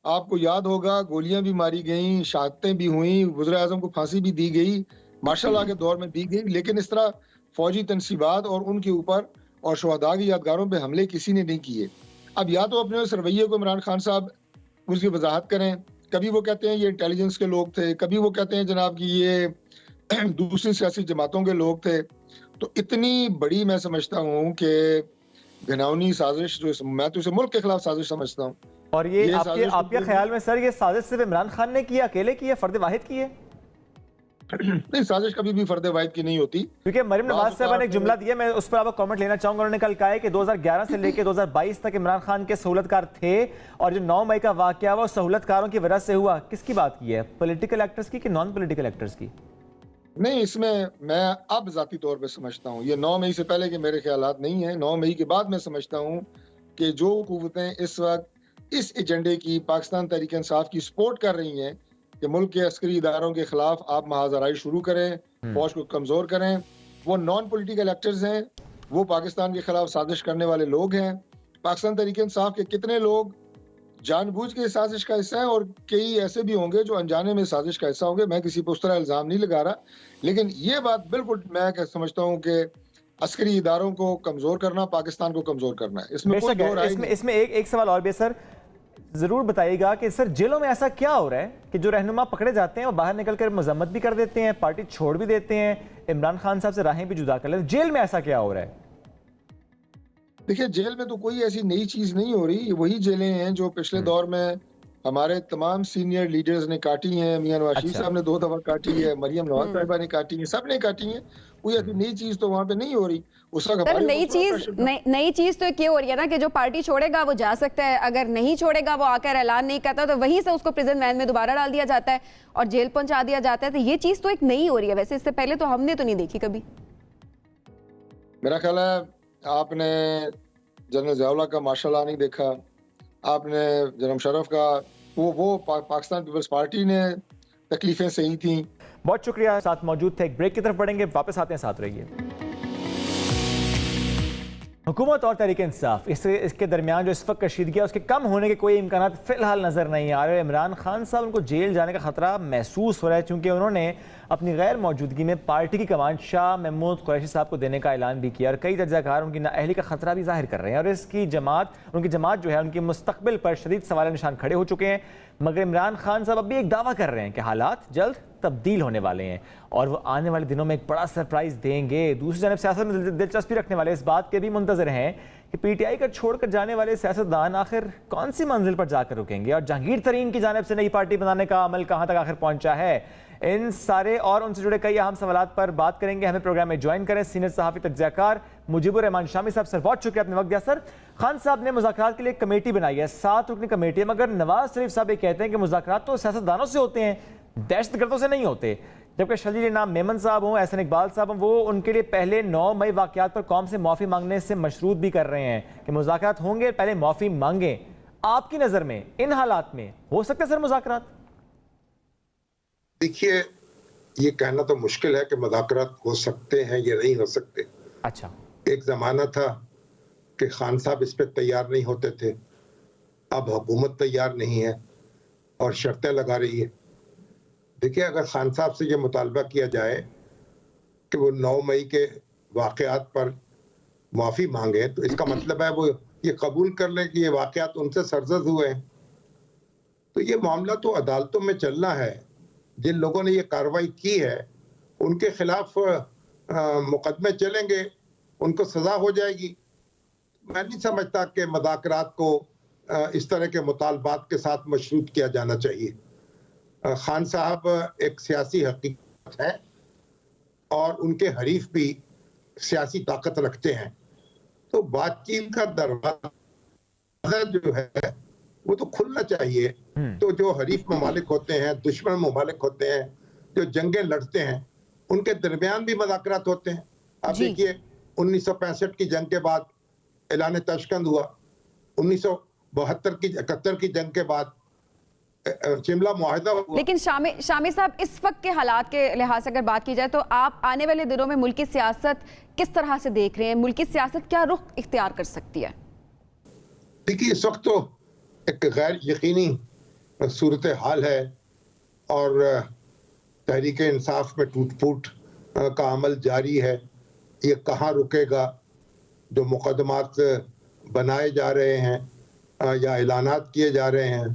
आपको याद होगा, गोलियां भी मारी गईं, शहादतें भी हुई, वज़रा आज़म को फांसी भी दी गई, मार्शल लॉ के दौर में दी गई, लेकिन इस तरह फौजी तनसीबात और उनके ऊपर और शहदा की यादगारों पर हमले किसी ने नहीं किए। अब या तो अपने उस रवैये को इमरान खान साहब उसकी वजाहत करें। कभी वो कहते हैं ये इंटेलिजेंस के लोग थे, कभी वो कहते हैं जनाब कि ये दूसरी सियासी जमातों के लोग थे। तो इतनी बड़ी मैं समझता हूँ कि घिनौनी साजिश, जो मैं तो इसे मुल्क के खिलाफ साजिश समझता हूँ। और ये आपके ख्याल में सर ये साजिश सिर्फ इमरान खान ने की, अकेले की है, फर्द वाहिद की है? नहीं, साजिश कभी भी फर्द वाहिद की नहीं होती। क्योंकि मरियम नवाज साहब ने एक जुमला दिया, मैं उस पर आपका कमेंट लेना चाहूंगा। उन्होंने कल कहा है कि 2011 से लेकर 2022 तक इमरान खान के सहूलतकार थे और जो 9 मई का वाकया हुआ सहूलतकारों की वजह से हुआ। किसकी बात की है, पॉलिटिकल एक्टर्स की कि नॉन पॉलिटिकल एक्टर्स की? नहीं, इसमें मैं अब जाती तौर पे समझता हूँ, ये 9 मई से पहले के मेरे ख्यालात नहीं है। 9 मई के बाद मैं समझता हूँ कि जो हुकूमतें इस वक्त इस एजेंडे की, पाकिस्तान तहरीक इंसाफ की सपोर्ट कर रही हैं कि मुल्क के अस्करी इदारों के खिलाफ आप महाजराई शुरू करें, फौज को कमजोर करें, वो नॉन पॉलिटिकल एक्टर्स हैं, वो पाकिस्तान के खिलाफ साजिश करने वाले लोग हैं। पाकिस्तान तहरीक इंसाफ के कितने लोग जानबूझ के साजिश का हिस्सा है और कई ऐसे भी होंगे जो अनजाने में साजिश का हिस्सा होंगे। मैं किसी पर उस तरह इल्जाम नहीं लगा रहा, लेकिन ये बात बिल्कुल मैं समझता हूँ कि अस्करी इदारों को कमजोर करना पाकिस्तान को कमजोर करना है। इसमें एक सवाल और भी सर, जरूर बताइएगा कि सर जेलों में ऐसा क्या हो रहा है कि जो रहनुमा पकड़े जाते हैं वो बाहर निकलकर मजम्मत भी कर देते हैं, पार्टी छोड़ भी देते हैं, इमरान खान साहब से राहें भी जुदा कर लेते हैं। जेल में ऐसा क्या हो रहा है? देखिए, जेल में तो कोई ऐसी नई चीज नहीं हो रही, वही जेलें हैं जो पिछले दौर में हमारे तमाम सीनियर लीडर्स ने काटी हैं। मियां नवाज शरीफ साहब ने 2 दफा काटी है, मरियम नवाज साहिबा ने काटी है, सब ने काटी है। कोई ऐसी नई चीज तो वहाँ पे नहीं हो रही। नई चीज तो ये हो रही है ना कि जो पार्टी छोड़ेगा वो जा सकता है, अगर नहीं छोड़ेगा, वो आकर ऐलान नहीं करता तो वहीं से उसको प्रिजन वैन में दोबारा डाल दिया जाता है और जेल पहुंचा दिया जाता है। तो ये चीज तो एक नई हो रही है, वैसे इससे पहले तो हमने तो नहीं देखी कभी। मेरा ख्याल है आपने जनरल ज़ियाउल्लाह का माशाल्लाह नहीं देखा, आपने जनरल मुशर्रफ का वो पाकिस्तान पीपल्स पार्टी ने तकलीफें सही थी। बहुत शुक्रिया, साथ मौजूद थे। एक ब्रेक की तरफ बढ़ेंगे, वापस आते हैं, साथ रहिए। हुकूमत और तहरीक इंसाफ इसके दरमियान जो इस वक्त कशीदगी है उसके कम होने के कोई इम्कान फिलहाल नज़र नहीं आ रहे। इमरान खान साहब उनको जेल जाने का खतरा महसूस हो रहा है, क्योंकि उन्होंने अपनी गैर मौजूदगी में पार्टी की कमान शाह महमूद कुरैशी साहब को देने का ऐलान भी किया और कई दर्जाकार उनकी नाअहली का खतरा भी जाहिर कर रहे हैं और उनकी जमात जो है उनकी मुस्तकबिल पर शदीद सवाल निशान खड़े हो चुके हैं। मगर इमरान खान साहब अब भी एक दावा कर रहे हैं कि हालात जल्द तब्दील होने वाले हैं और वो आने वाले दिनों में एक बड़ा सरप्राइज देंगे। दूसरी जानब सियासत में दिलचस्पी रखने वाले इस बात के भी मुंतजर हैं कि पीटीआई का छोड़कर जाने वाले सियासतदान आखिर कौन सी मंजिल पर जाकर रुकेंगे और जहांगीर तरीन की जानिब से नई पार्टी बनाने का अमल कहां तक आखिर पहुंचा है। इन सारे और उनसे जुड़े कई अहम सवालात पर बात करेंगे। हमें प्रोग्राम में ज्वाइन करें सीनियर सहाफ़ी तज्ज़ियाकार मुजीबुर रहमान शामी साहब। सर बहुत शुक्रिया आपने वक्त दिया। सर, खान साहब ने मुज़ाकरात के लिए एक कमेटी बनाई है, 7 रुकनी कमेटी है, मगर नवाज शरीफ साहब ये कहते हैं कि मुज़ाकरात तो सियासतदानों से होते हैं, दहशतगर्दों से नहीं होते। जबकि शजील नाम मेमन साहब हों, एहसन इकबाल साहब हों, वो उनके लिए पहले 9 मई वाक़यात पर कौम से माफ़ी मांगने से मशरूत भी कर रहे हैं कि मुज़ाकरात होंगे, पहले माफ़ी मांगें। आपकी नज़र में इन हालात में हो सकते हैं सर मुज़ाकरात? देखिए, ये कहना तो मुश्किल है कि मुज़ाकरात हो सकते हैं या नहीं हो सकते। अच्छा, एक ज़माना था कि खान साहब इस पे तैयार नहीं होते थे, अब हुकूमत तैयार नहीं है और शर्तें लगा रही है। देखिए, अगर खान साहब से ये मुतालबा किया जाए कि वो 9 मई के वाक़यात पर माफ़ी मांगे, तो इसका मतलब है वो ये कबूल कर लें कि ये वाक़यात उनसे सरजद हुए हैं। तो ये मामला तो अदालतों में चलना है। जिन लोगों ने ये कार्रवाई की है उनके खिलाफ मुकदमे चलेंगे, उनको सजा हो जाएगी। मैं नहीं समझता कि मुज़ाकरात को इस तरह के मुतालबात के साथ मशरूत किया जाना चाहिए। खान साहब एक सियासी हकीकत है और उनके हरीफ भी सियासी ताकत रखते हैं, तो बातचीत का दरवाजा जो है वो तो खुलना चाहिए। तो जो हरीफ ममालिक होते हैं, दुश्मन ममालिक होते हैं, जो जंगें लड़ते हैं, उनके दरमियान भी मुज़ाकरात होते हैं। आप देखिए, 1965 की जंग के बाद ऐलान तशकंद हुआ, 1972 की 71 की जंग के बाद शिमला मुआहदा हुआ। लेकिन शामी साहब, इस वक्त के हालात के लिहाज से अगर बात की जाए तो आप आने वाले दिनों में मुल्की सियासत किस तरह से देख रहे हैं? मुल्की सियासत क्या रुख इख्तियार कर सकती है? देखिए, इस वक्त तो एक गैर यकीनी सूरत हाल है और तहरीक इंसाफ में टूट फूट का अमल जारी है। ये कहाँ रुकेगा? जो मुकदमात बनाए जा रहे हैं या ऐलानात किए जा रहे हैं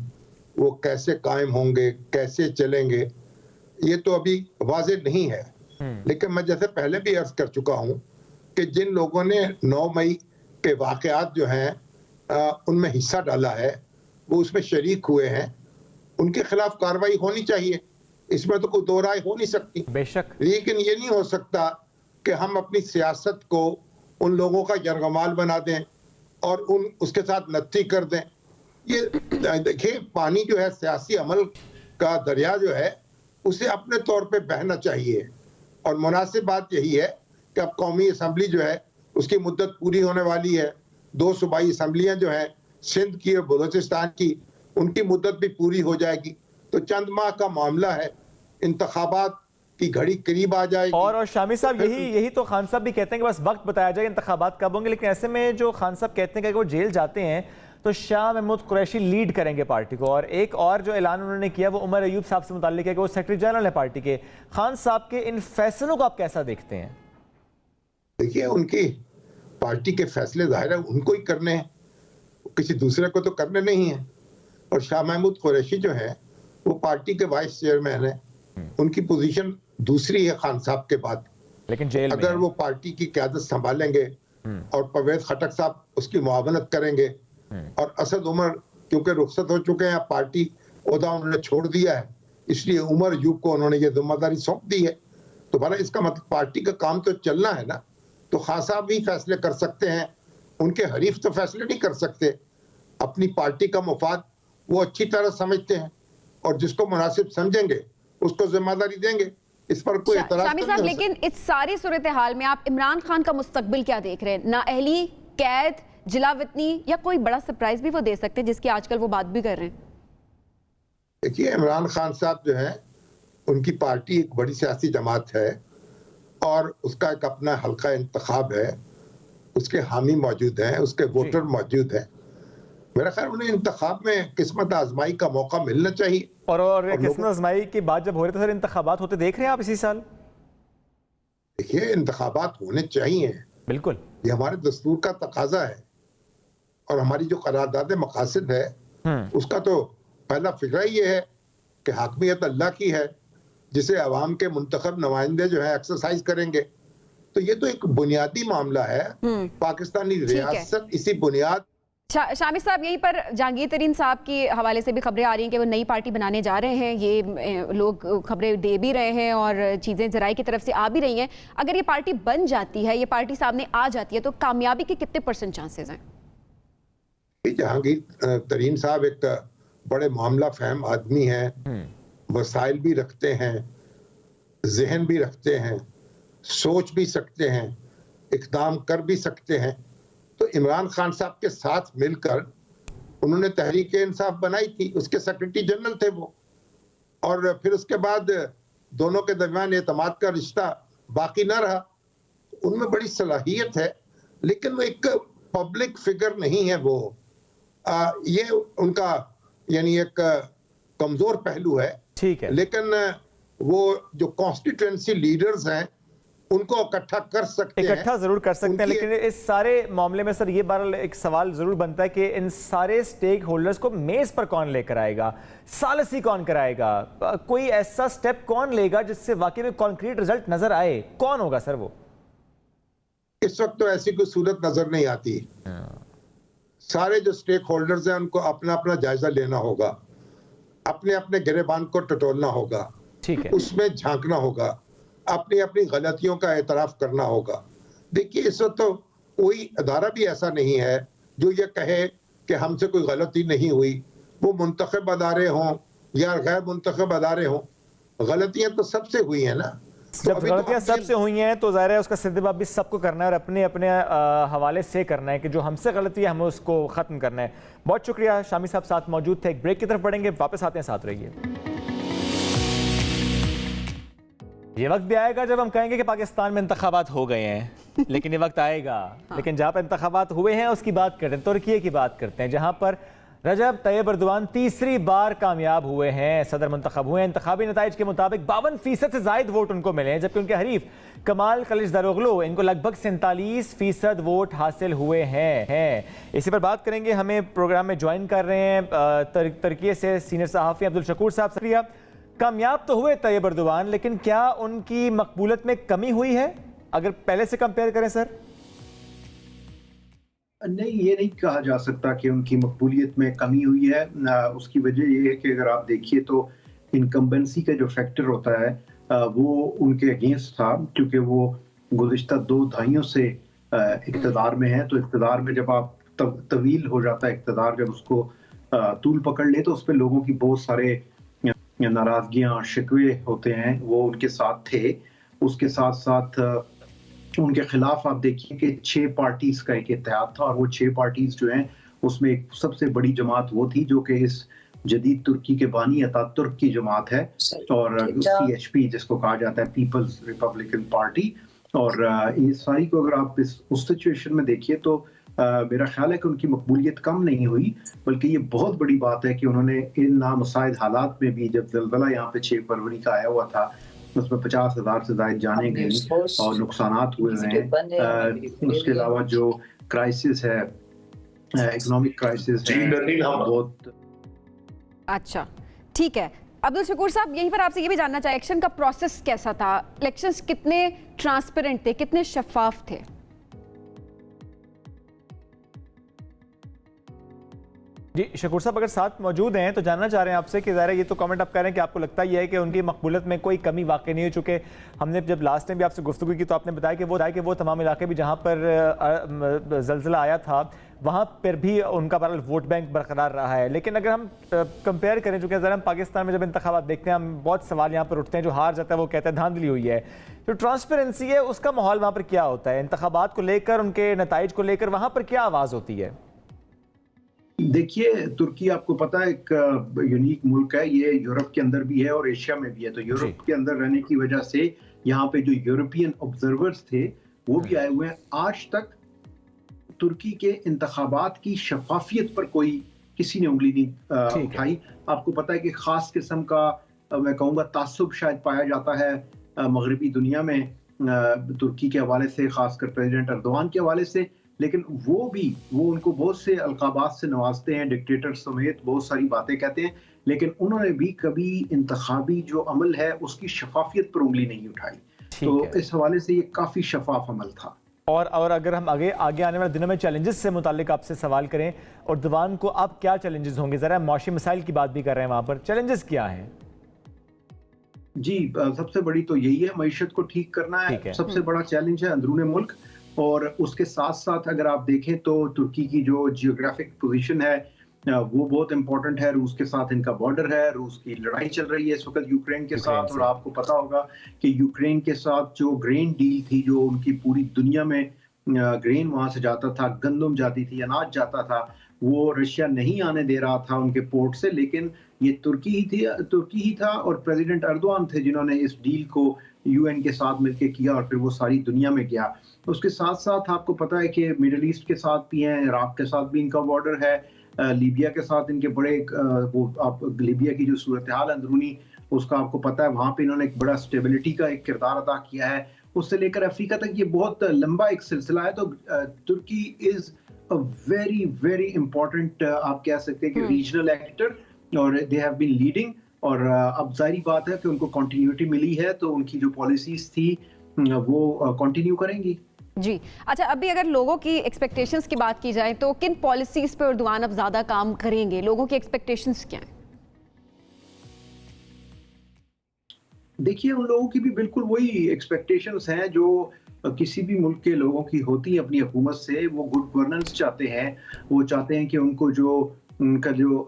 वो कैसे कायम होंगे, कैसे चलेंगे, ये तो अभी वाज़ेह नहीं है। लेकिन मैं जैसे पहले भी अर्ज कर चुका हूँ कि जिन लोगों ने 9 मई के वाक़यात जो हैं उनमें हिस्सा डाला है, वो उसमें शरीक हुए हैं, उनके खिलाफ कार्रवाई होनी चाहिए। इसमें तो कोई दो राय हो नहीं सकती। बेशक, लेकिन ये नहीं हो सकता कि हम अपनी सियासत को उन लोगों का यरगमाल बना दें और उसके साथ नत्थी कर दें। ये देखिए, पानी जो है सियासी अमल का दरिया जो है उसे अपने तौर पे बहना चाहिए और मुनासिब बात यही है कि अब कौमी असम्बली जो है उसकी मुद्दत पूरी होने वाली है। 2 सूबाई असम्बलियाँ जो हैं, सिंध की और बलूचिस्तान की, उनकी मुद्दत भी पूरी हो जाएगी। तो चंद माह का मामला है, इंतखाबात की घड़ी करीब आ जाएगी। और शामी साहब, यही तो खान साहब भी कहते हैं कि बस वक्त बताया जाए इंतखाबात कब होंगे। लेकिन ऐसे में जो खान साहब कहते हैं कि वो जेल जाते हैं तो शाह महमूद कुरैशी लीड करेंगे पार्टी को। और एक और जो ऐलान उन्होंने किया वो उमर अयूब साहब से मुताल्लिक है कि वो सेक्रेटरी जनरल है पार्टी के। खान साहब के इन फैसलों को आप कैसा देखते हैं? देखिए, उनकी पार्टी के फैसले जाहिर है उनको ही करने हैं, किसी दूसरे को तो करने नहीं है। और शाह महमूद कुरैशी जो है वो पार्टी के वाइस चेयरमैन है, उनकी पोजीशन दूसरी है खान साहब के बाद। लेकिन जेल अगर वो पार्टी की क़यादत संभालेंगे और परवेज खटक साहब उसकी मुआवनत करेंगे और असद उमर क्योंकि रुखसत हो चुके हैं, पार्टी ओहदा उन्होंने छोड़ दिया है, इसलिए उमर अयूब को उन्होंने ये जिम्मेदारी सौंप दी है। तो भला इसका मतलब पार्टी का काम तो चलना है ना। तो खान साहब भी फैसले कर सकते हैं, उनके हरीफ तो फैसले नहीं कर सकते। अपनी पार्टी का मुफाद वो अच्छी तरह समझते हैं और जिसको मुनासिब समझेंगे उसको जिम्मेदारी देंगे। इस पर कोई एतराज शामी साहब, लेकिन इस सारी सूरत हाल में आप इमरान खान का मुस्तकबिल क्या देख रहे हैं? नाअहली, कैद, जिला वतनी, या कोई बड़ा सरप्राइज भी वो दे सकते हैं जिसकी आजकल वो बात भी कर रहे हैं? देखिए, इमरान खान साहब जो है, उनकी पार्टी एक बड़ी सियासी जमात है और उसका एक अपना हल्का इंतखाब है, उसके हामी मौजूद हैं, उसके वोटर मौजूद हैं। मेरा ख्याल उन्हें इंतखाब में किस्मत आजमाई का मौका मिलना चाहिए। और किस्मत आजमाई की बात जब हो रही है तो सर इंतखाबात होते देख रहे हैं आप इसी साल? देखिए, इंतखाबात होने चाहिए, बिल्कुल, ये हमारे दस्तूर का तकाजा है और हमारी जो करारदाद मकासद है उसका तो पहला फिक्र ही ये है कि हाकमियत अल्लाह की है, जिसे अवाम के मुंतखब नुमाइंदे जो है एक्सरसाइज करेंगे। तो ये तो एक बुनियादी मामला है, पाकिस्तानी रियासत इसी बुनियाद। शामिद साहब, यहीं पर जहांगीर तरीन साहब के हवाले से भी खबरें आ रही हैं कि वो नई पार्टी बनाने जा रहे हैं। ये लोग खबरें दे भी रहे हैं और चीज़ें जराये की तरफ से आ भी रही हैं। अगर ये पार्टी बन जाती है, ये पार्टी सामने आ जाती है, तो कामयाबी के कितने % चांसेस हैं? जहांगीर तरीन साहब एक बड़े मामला फहम आदमी हैं, वसाइल भी रखते हैं, जहन भी रखते हैं, सोच भी सकते हैं, इकदाम कर भी सकते हैं। तो इमरान खान साहब के साथ मिलकर उन्होंने तहरीक इंसाफ बनाई थी, उसके सेक्रेटरी जनरल थे वो, और फिर उसके बाद दोनों के दरमियान एतमाद का रिश्ता बाकी ना रहा। उनमें बड़ी सलाहियत है, लेकिन वो एक पब्लिक फिगर नहीं है। वो ये उनका यानी एक कमजोर पहलू है, ठीक है, लेकिन वो जो कॉन्स्टिट्यूएंसी लीडर्स हैं उनको इकट्ठा कर सकते हैं, इकट्ठा जरूर कर सकते हैं। लेकिन इस सारे मामले में सर ये बार एक सवाल जरूर बनता है कि इन सारे स्टेक होल्डर्स को मेज पर कौन लेकर आएगा, सालसी कौन कराएगा, कोई ऐसा स्टेप कौन लेगा जिससे वाकई में कॉन्क्रीट रिजल्ट नजर आए? कौन होगा सर वो? इस वक्त तो ऐसी कोई सूरत नजर नहीं आती। सारे जो स्टेक होल्डर्स हैं उनको अपना अपना जायजा लेना होगा, अपने अपने गिरेबान को टटोलना होगा, ठीक है, उसमें झांकना होगा, अपनी अपनी गलतियों का एतराफ करना होगा। देखिए, इस वक्त तो कोई अदारा भी ऐसा नहीं है जो ये कहे कि हमसे कोई गलती नहीं हुई। वो मुंतखब अदारे हों या गैर मुंतखब अदारे हों, गलतियां तो सबसे हुई हैं ना। जब गलतियां सबसे हुई हैं तो ज़ाहिर है उसका सिद्दबाब भी सबको करना है और अपने अपने हवाले से करना है कि जो हमसे गलती है हमें उसको ख़त्म करना है। बहुत शुक्रिया, शामी साहब साथ मौजूद थे। एक ब्रेक की तरफ बढ़ेंगे, वापस आते हैं, साथ रहिए। ये वक्त भी आएगा जब हम कहेंगे कि पाकिस्तान में इंतखाबात हो गए हैं, लेकिन ये वक्त आएगा। लेकिन जहाँ पर इंतखाबात हुए हैं उसकी बात करते हैं, तुर्की की बात करते हैं, जहाँ पर रजब तैयब एर्दोगान तीसरी बार कामयाब हुए हैं, सदर मुंतखब हुए हैं। इंतखाबी नताइज के मुताबिक 52% से जायद वोट उनको मिले हैं, जबकि उनके हरीफ कमाल कलिचदारोग्लू इनको लगभग 47% वोट हासिल हुए हैं। इसी पर बात करेंगे। हमें प्रोग्राम में ज्वाइन कर रहे हैं तुर्की से सीनियर सहाफ़ी अब्दुल शकूर साहब। शुक्रिया। कामयाब तो हुए तैयब एर्दोगान, लेकिन क्या उनकी मकबूलियत में कमी हुई है अगर पहले से कंपेयर करें सर? नहीं, ये नहीं कहा जा सकता कि उनकी मकबूलियत में कमी हुई है। उसकी वजह ये है कि अगर आप देखिए तो इनकम्बेंसी का जो फैक्टर होता है वो उनके अगेंस्ट था, क्योंकि वो गुज़िश्ता 2 दहाइयों से इक़्तिदार में है। तो इक़्तिदार में जब आप तवील हो जाता है इक़्तिदार, जब उसको तूल पकड़ ले तो उस पर लोगों की बहुत सारे नाराज़गियाँ शिकवे होते हैं, वो उनके साथ थे। उसके साथ साथ उनके खिलाफ आप देखिए कि 6 पार्टीज का एक इत्तेहाद था, और वो 6 पार्टीज जो हैं उसमें एक सबसे बड़ी जमात वो थी जो कि इस जदीद तुर्की के बानी अतातुर्क की जमात है, और CHP जिसको कहा जाता है, पीपल्स रिपब्लिकन पार्टी। और ये सारी को अगर आप उस सिचुएशन में देखिए तो मेरा ख्याल है कि उनकी मकबूलियत कम नहीं हुई, बल्कि ये बहुत बड़ी बात है कि उन्होंने इन नामुसाइद हालात में भी, जब ज़लज़ला यहाँ पे 6 फरवरी का आया हुआ था, उसमें 50,000 से ज़ायद जाने गई और नुकसानात हुए हैं। उसके अलावा जो क्राइसिस है, इकोनॉमिक क्राइसिस है, बहुत। अच्छा, ठीक है अब्दुल शकूर साहब, यहीं पर आपसे ये भी जानना चाहिए, इलेक्शन का प्रोसेस कैसा था? इलेक्शंस कितने ट्रांसपेरेंट थे, कितने शफाफ थे? जी शकूर साहब, अगर साथ मौजूद हैं तो जानना चाह रहे हैं आपसे कि ज़ाहिर है ये तो कमेंट आप कह रहे हैं कि आपको लगता ही है कि उनकी मकबूलियत में कोई कमी वाकई नहीं हो चुके। हमने जब लास्ट टाइम भी आपसे गुफ्तगू की तो आपने बताया कि वो तमाम इलाके भी जहाँ पर ज़लज़ला आया था वहाँ पर भी उनका बहरहाल वोट बैंक बरकरार रहा है। लेकिन अगर हम कंपेयर करें, चूँकि ज़रा हम पाकिस्तान में जब इंतखाबात देखते हैं हम बहुत सवाल यहाँ पर उठते हैं, जो हार जाता है वो कहता है धांधली हुई है। जो ट्रांसपेरेंसी है उसका माहौल वहाँ पर क्या होता है, इंतखाबात को लेकर, उनके नताइज को लेकर वहाँ पर क्या आवाज़ होती है? देखिए, तुर्की आपको पता है एक यूनिक मुल्क है, ये यूरोप के अंदर भी है और एशिया में भी है। तो यूरोप के अंदर रहने की वजह से यहाँ पे जो यूरोपियन ऑब्जर्वर्स थे वो भी आए हुए हैं। आज तक तुर्की के इंतखाबात की शफाफियत पर कोई किसी ने उंगली नहीं उठाई। आपको पता है कि खास किस्म का मैं कहूँगा तासुब शायद पाया जाता है मगरबी दुनिया में तुर्की के हवाले से, खासकर प्रेसिडेंट अर्दोगान के हवाले से। लेकिन वो उनको बहुत से अलकाबात से नवाजते हैं, डिक्टेटर समेत बहुत सारी बातें कहते हैं, लेकिन उन्होंने भी कभी इंतखाबी जो अमल है उसकी शफाफियत पर उंगली नहीं उठाई। तो इस हवाले से ये काफी शफाफ अमल था। और अगर हम आगे आने वाले दिनों में चैलेंजेस से मुतालिक आपसे सवाल करें, और दीवान को अब क्या चैलेंजेस होंगे? जरा माशी मसाइल की बात भी कर रहे हैं, वहां पर चैलेंजेस क्या हैं? जी, सबसे बड़ी तो यही है, मईशत को ठीक करना है। सबसे बड़ा चैलेंज है अंदरूने मुल्क। और उसके साथ साथ अगर आप देखें तो तुर्की की जो जियोग्राफिक पोजीशन है वो बहुत इंपॉर्टेंट है। रूस के साथ इनका बॉर्डर है, रूस की लड़ाई चल रही है इस वक्त यूक्रेन के साथ। और आपको पता होगा कि यूक्रेन के साथ जो ग्रेन डील थी, जो उनकी पूरी दुनिया में ग्रेन वहां से जाता था, गंदम जाती थी, अनाज जाता था, वो रशिया नहीं आने दे रहा था उनके पोर्ट से। लेकिन ये तुर्की ही था और प्रेसिडेंट अर्दोगान थे जिन्होंने इस डील को यूएन के साथ मिलकर किया और फिर वो सारी दुनिया में गया। उसके साथ साथ आपको पता है कि मिडिल ईस्ट के साथ भी हैं, इराक के साथ भी इनका बॉर्डर है, लीबिया के साथ इनके बड़े लीबिया की जो सूरत हाल अंदरूनी उसका आपको पता है, वहाँ पे इन्होंने एक बड़ा स्टेबिलिटी का एक किरदार अदा किया है। उससे लेकर अफ्रीका तक ये बहुत लंबा एक सिलसिला है। तो Turkey is a very very important, आप कह सकते हैं कि रीजनल एक्टर, और दे हैव बीन लीडिंग। और अब जाहिर बात है कि उनको कंटिन्यूटी मिली है, तो उनकी जो पॉलिसीज थी वो कंटिन्यू करेंगी। जी अच्छा, अभी अगर लोगों की एक्सपेक्टेशंस की बात की जाए तो किन पॉलिसीज पे एर्दोगान अब ज्यादा काम करेंगे? लोगों की एक्सपेक्टेशंस क्या हैं? देखिए, उन लोगों की भी बिल्कुल वही एक्सपेक्टेशंस हैं जो किसी भी मुल्क के लोगों की होती है अपनी हुकूमत से। वो गुड गवर्नेंस चाहते हैं, वो चाहते हैं कि उनका जो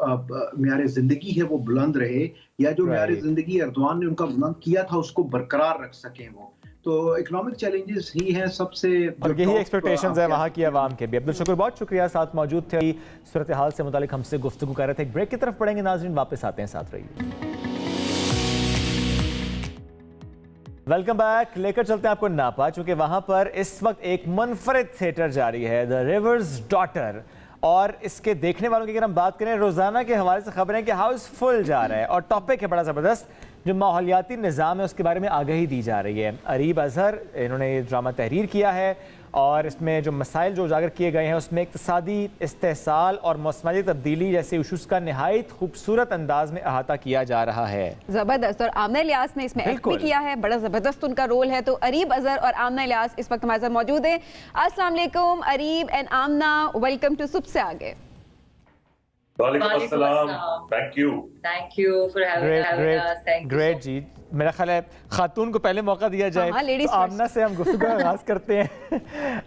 म्यार जिंदगी है वो बुलंद रहे, या जो म्यार जिंदगी अर्दोगान ने उनका बुलंद किया था उसको बरकरार रख सकें वो। तो इकोनॉमिक चैलेंजेस ही हैं सबसे, और यही एक्सपेक्टेशंस है वहाँ की आवाम के भी। अब्दुल शुक्र, बहुत शुक्रिया, साथ मौजूद थे, सूरत हाल से मुतालिक हमसे गुफ्तगू कर रहे थे। एक ब्रेक की तरफ पढ़ेंगे नाज़रीन, वापस आते हैं, साथ रहिए। Welcome back. लेकर चलते हैं आपको नापा, चूंकि वहां पर इस वक्त एक मुनफरिद थिएटर जारी है, द रिवर्स डॉटर। और इसके देखने वालों की अगर हम बात करें, रोजाना के हवाले से खबर है कि हाउस फुल जा रहा है, और टॉपिक है बड़ा ज़बरदस्त, जो माहौलियाती निज़ाम है उसके बारे में आगाही दी जा रही है। अरीब अजहर, इन्होंने ये ड्रामा तहरीर किया है, और इसमें जो मसाइल जो उजागर किए गए हैं उसमें इक्तिसादी इस्तेहसाल और मौसमाती तब्दीली जैसे इशूज़ का नहायत खूबसूरत अंदाज में अहाता किया जा रहा है। ज़बरदस्त। और आमना इलियास ने इसमें एक्ट भी किया है, बड़ा ज़बरदस्त उनका रोल है। तो अरीब अजहर और आमना इलियास इस वक्त हमारे साथ मौजूद हैं। अस्सलाम वालेकुम Areeb and Aamna, welcome to Subah Se Aage. Thank you for having us. Great जी, मेरा ख्याल है खातून को पहले मौका दिया जाए। तो आमना से हम गुफ्तगू का आगाज करते हैं।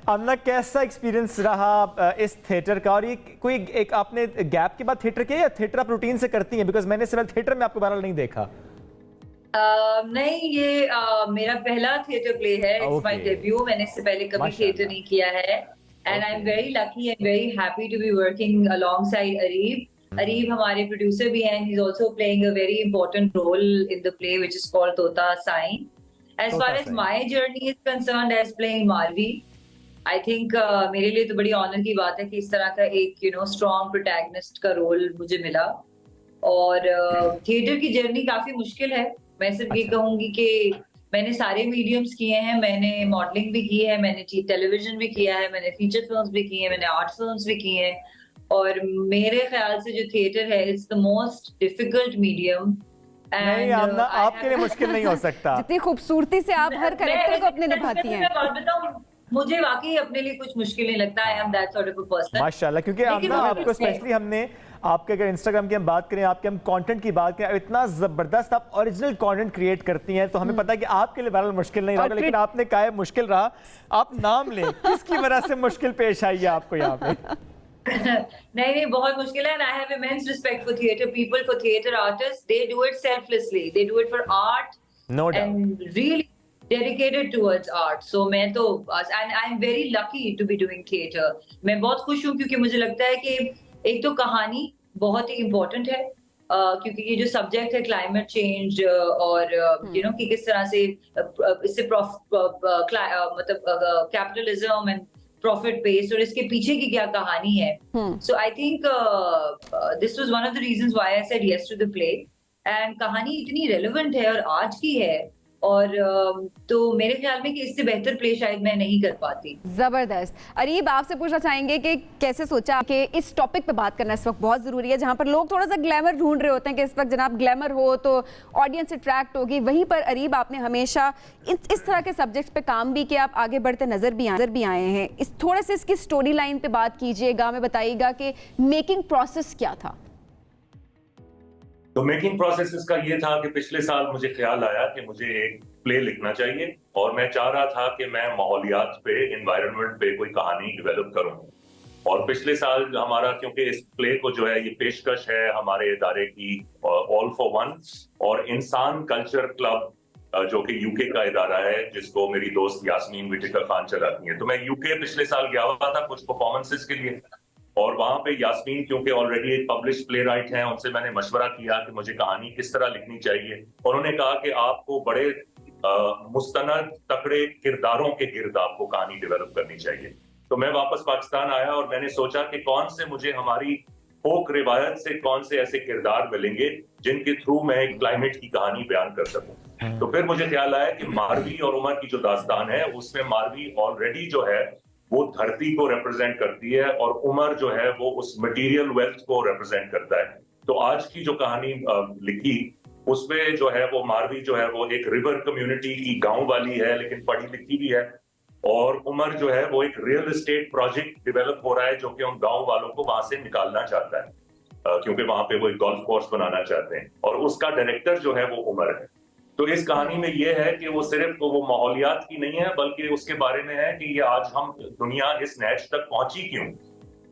आमना, कैसा एक्सपीरियंस रहा इस थिएटर का? और ये कोई एक आपने गैप के बाद थिएटर किया या थिएटर आप रूटीन से करती हैं? बिकॉज मैंने इससे पहले थिएटर में आपको बहरहाल नहीं देखा। नहीं, ये मेरा पहला थिएटर प्ले है, इट्स माय डेब्यू। मैंने इससे पहले कभी थिएटर नहीं किया है, and I am very lucky and very happy to be working alongside Areeb. Areeb हमारे प्रोड्यूसर भी हैं, he is also playing a very important role in the play which is called Tota Sain. As far as my journey is concerned as playing Marvi, I think मेरे लिए तो बड़ी honour की बात है कि इस तरह का एक स्ट्रॉन्ग प्रोटैगनिस्ट का रोल मुझे मिला। और थिएटर की जर्नी काफी मुश्किल है। मैं सिर्फ ये कहूंगी कि मैंने सारे मीडियम्स किए हैं, मैंने मॉडलिंग भी की है, मैंने टेलीविजन भी किया है, मैंने फीचर फिल्म्स भी की है, मैंने आर्ट फिल्म्स भी की हैं। और मेरे ख्याल से जो थिएटर है, it's the most difficult medium. नहीं आमना, आपके लिए मुश्किल नहीं हो सकता। जितनी खूबसूरती से आप हर कैरेक्टर को अपने निभाती हैं। मैं बात बताऊं, मुझे वाकई अपने लिए कुछ मुश्किल नहीं लगता। I am that sort of a person माशाल्लाह, क्योंकि हम ना आपको स्पेशली हमने आपके अगर इंस्टाग्राम की हम बात करें, आपके हम कंटेंट की बात करें, इतना जबरदस्त आप ओरिजिनल कंटेंट क्रिएट करती हैं, तो हमें पता है कि आपके लिए बहरहाल मुश्किल नहीं रहा, लेकिन आपने कहा है मुश्किल रहा। आप नाम लें, किसकी वजह से मुश्किल पेश आई है आपको यहाँ पे? नहीं, बहुत मुश्किल है। And I have immense respect for theatre people, for theatre artists. They do it selflessly. They do it for art. No doubt. And really dedicated towards art. So मैं तो and I'm very lucky to be doing theatre. मैं बहुत खुश हूँ क्योंकि मुझे लगता है कि एक तो कहानी बहुत ही important है, क्योंकि ये जो सब्जेक्ट है क्लाइमेट चेंज और यू नो कि किस तरह से इससे मतलब कैपिटलिज्म एंड प्रॉफिट बेस्ड और इसके पीछे की क्या कहानी है। So I think this was one of the reasons why I said yes to the play. And कहानी इतनी रेलेवेंट है और आज की है, और तो मेरे ख्याल में कि इससे बेहतर प्ले शायद मैं नहीं कर पाती। जबरदस्त। अरीब, आपसे पूछना चाहेंगे कि कैसे सोचा कि इस टॉपिक पे बात करना इस वक्त बहुत जरूरी है, जहां पर लोग थोड़ा सा ग्लैमर ढूंढ रहे होते हैं कि इस वक्त जनाब ग्लैमर हो तो ऑडियंस अट्रैक्ट होगी। वहीं पर अरीब, आपने हमेशा इस तरह के सब्जेक्ट्स पे काम भी किया, आप आगे बढ़ते नजर भी आए हैं। इस थोड़े से इसकी स्टोरी लाइन पे बात कीजिएगा, हमें बताइएगा कि मेकिंग प्रोसेस क्या था। तो मेकिंग प्रोसेस इसका ये था कि पिछले साल मुझे ख्याल आया कि मुझे एक प्ले लिखना चाहिए, और मैं चाह रहा था कि मैं माहौलियात पे, एनवायरनमेंट पे कोई कहानी डेवलप करूं। और पिछले साल हमारा, क्योंकि इस प्ले को जो है ये पेशकश है हमारे इदारे की ऑल फॉर वन और इंसान कल्चर क्लब जो कि यूके का इदारा है, जिसको मेरी दोस्त यास्मीन विटिका खान चलाती है। तो मैं यूके पिछले साल गया हुआ था कुछ परफॉर्मेंसेस के लिए, और वहां पे यास्मीन क्योंकि ऑलरेडी एक पब्लिश प्ले राइट हैं, उनसे मैंने मशवरा किया कि मुझे कहानी किस तरह लिखनी चाहिए। उन्होंने कहा कि आपको बड़े मुस्तनद तकड़े किरदारों के गिर्द आपको कहानी डेवलप करनी चाहिए। तो मैं वापस पाकिस्तान आया और मैंने सोचा कि कौन से मुझे हमारी फोक रिवायत से कौन से ऐसे किरदार मिलेंगे जिनके थ्रू मैं एक क्लाइमेट की कहानी बयान कर सकूं। तो फिर मुझे ख्याल आया कि मारवी और उमर की जो दास्तान है उसमें मारवी ऑलरेडी जो है वो धरती को रिप्रेजेंट करती है और उमर जो है वो उस मटेरियल वेल्थ को रिप्रेजेंट करता है। तो आज की जो कहानी लिखी उसमें जो है वो मारवी जो है वो एक रिवर कम्युनिटी की गांव वाली है, लेकिन पढ़ी लिखी भी है, और उमर जो है वो एक रियल एस्टेट प्रोजेक्ट डेवलप हो रहा है जो कि उन गांव वालों को वहां से निकालना चाहता है, क्योंकि वहां पे वो एक गोल्फ कोर्स बनाना चाहते हैं, और उसका डायरेक्टर जो है वो उमर है। तो इस कहानी में ये है कि वो सिर्फ वो माहौलियात की नहीं है, बल्कि उसके बारे में है कि ये आज हम दुनिया इस नैच तक पहुंची क्यों।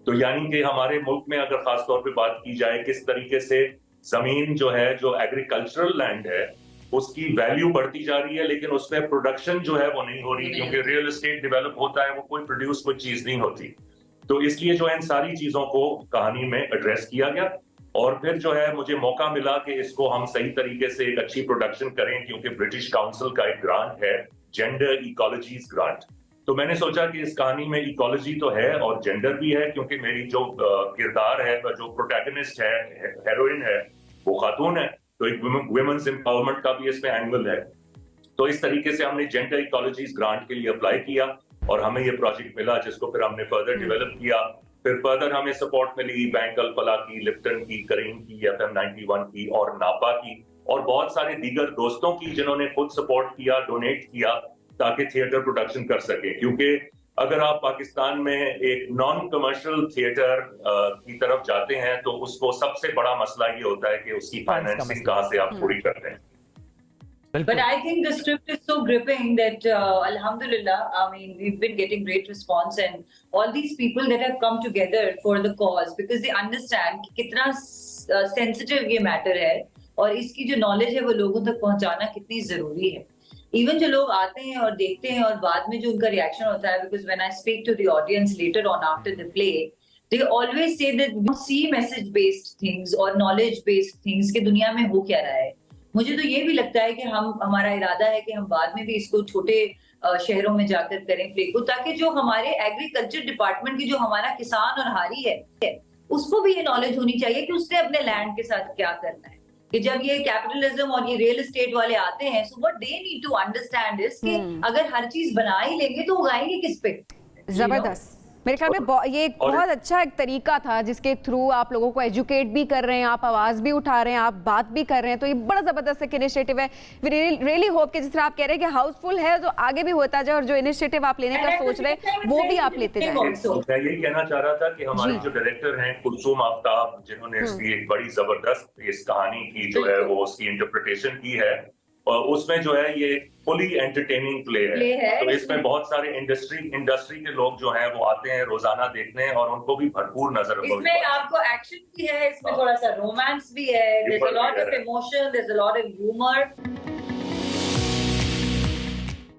तो यानी कि हमारे मुल्क में अगर खास तौर पे बात की जाए किस तरीके से जमीन जो है, जो एग्रीकल्चरल लैंड है, उसकी वैल्यू बढ़ती जा रही है, लेकिन उसमें प्रोडक्शन जो है वो नहीं हो रही, क्योंकि रियल एस्टेट डेवलप होता है वो कोई प्रोड्यूस कोई चीज नहीं होती। तो इसलिए जो है इन सारी चीजों को कहानी में एड्रेस किया गया, और फिर जो है मुझे मौका मिला कि इसको हम सही तरीके से एक अच्छी प्रोडक्शन करें, क्योंकि ब्रिटिश काउंसिल का एक ग्रांट है, जेंडर इकोलॉजीज ग्रांट। तो मैंने सोचा कि इस कहानी में इकोलॉजी तो है और जेंडर भी है, क्योंकि मेरी जो किरदार है, जो प्रोटैगनिस्ट है, हेरोइन है, वो खातून है, तो एक वुमेन्स एम्पावरमेंट का भी इसमें एंगल है। तो इस तरीके से हमने जेंडर इकोलॉजीज ग्रांट के लिए अप्लाई किया और हमें ये प्रोजेक्ट मिला, जिसको फिर हमने फर्दर डेवलप किया। फिर फर्दर हमें सपोर्ट मिली बैंक अल्फला की, लिप्टन की, करीम की, FM 91 की और नापा की, और बहुत सारे दीगर दोस्तों की जिन्होंने खुद सपोर्ट किया, डोनेट किया, ताकि थिएटर प्रोडक्शन कर सके। क्योंकि अगर आप पाकिस्तान में एक नॉन कमर्शियल थिएटर की तरफ जाते हैं तो उसको सबसे बड़ा मसला ये होता है कि उसकी फाइनेंसिंग कहाँ से आप पूरी करते हैं। But I think the script is so gripping that alhamdulillah, I mean, we've been getting great response, and all these people that have come together for the cause because they understand कि कितना sensitive ये matter है और इसकी जो knowledge है वो लोगों तक पहुंचाना कितनी जरूरी है। Even जो लोग आते हैं और देखते हैं और बाद में जो उनका reaction होता है, because when I speak to the audience later on after the play, they always say that we see message based things और knowledge based things कि दुनिया में हो क्या रहा है। मुझे तो ये भी लगता है कि हमारा इरादा है कि हम बाद में भी इसको छोटे शहरों में जाकर करें प्ले को, ताकि जो हमारे एग्रीकल्चर डिपार्टमेंट की जो हमारा किसान और हारी है उसको भी ये नॉलेज होनी चाहिए कि उसने अपने लैंड के साथ क्या करना है। कि जब ये कैपिटलिज्म और ये रियल एस्टेट वाले आते हैं, so what they need to understand is कि अगर हर चीज बना ही लेंगे तो उगाएंगे किस पे। जबरदस्त। मेरे ख्याल में ये एक बहुत अच्छा एक तरीका था जिसके थ्रू आप लोगों को एजुकेट भी कर रहे हैं, आप आवाज भी उठा रहे हैं, आप बात भी कर रहे हैं, तो ये बड़ा जबरदस्त एक इनिशिएटिव है। वी रियली होप कि जिस तरह आप कह रहे हैं कि हाउसफुल है तो आगे भी होता जाए और जो इनिशिएटिव आप लेने का सोच रहे हैं वो भी आप लेते जाए। मैं यही कहना चाह रहा था कि हमारे जो डायरेक्टर हैं कुलसूम आफ्ताब, जिन्होंने इसकी एक बड़ी जबरदस्त इस कहानी की जो है वो उसकी इंटरप्रिटेशन की है, और उसमें जो है ये फुली एंटरटेनिंग प्ले है। तो इसमें बहुत सारे इंडस्ट्री के लोग जो हैं वो आते हैं रोजाना देखने, और उनको भी भरपूर नजर इसमें आपको एक्शन भी है, इसमें थोड़ा सा रोमांस भी है, there is a lot of emotion, there is a lot of humour.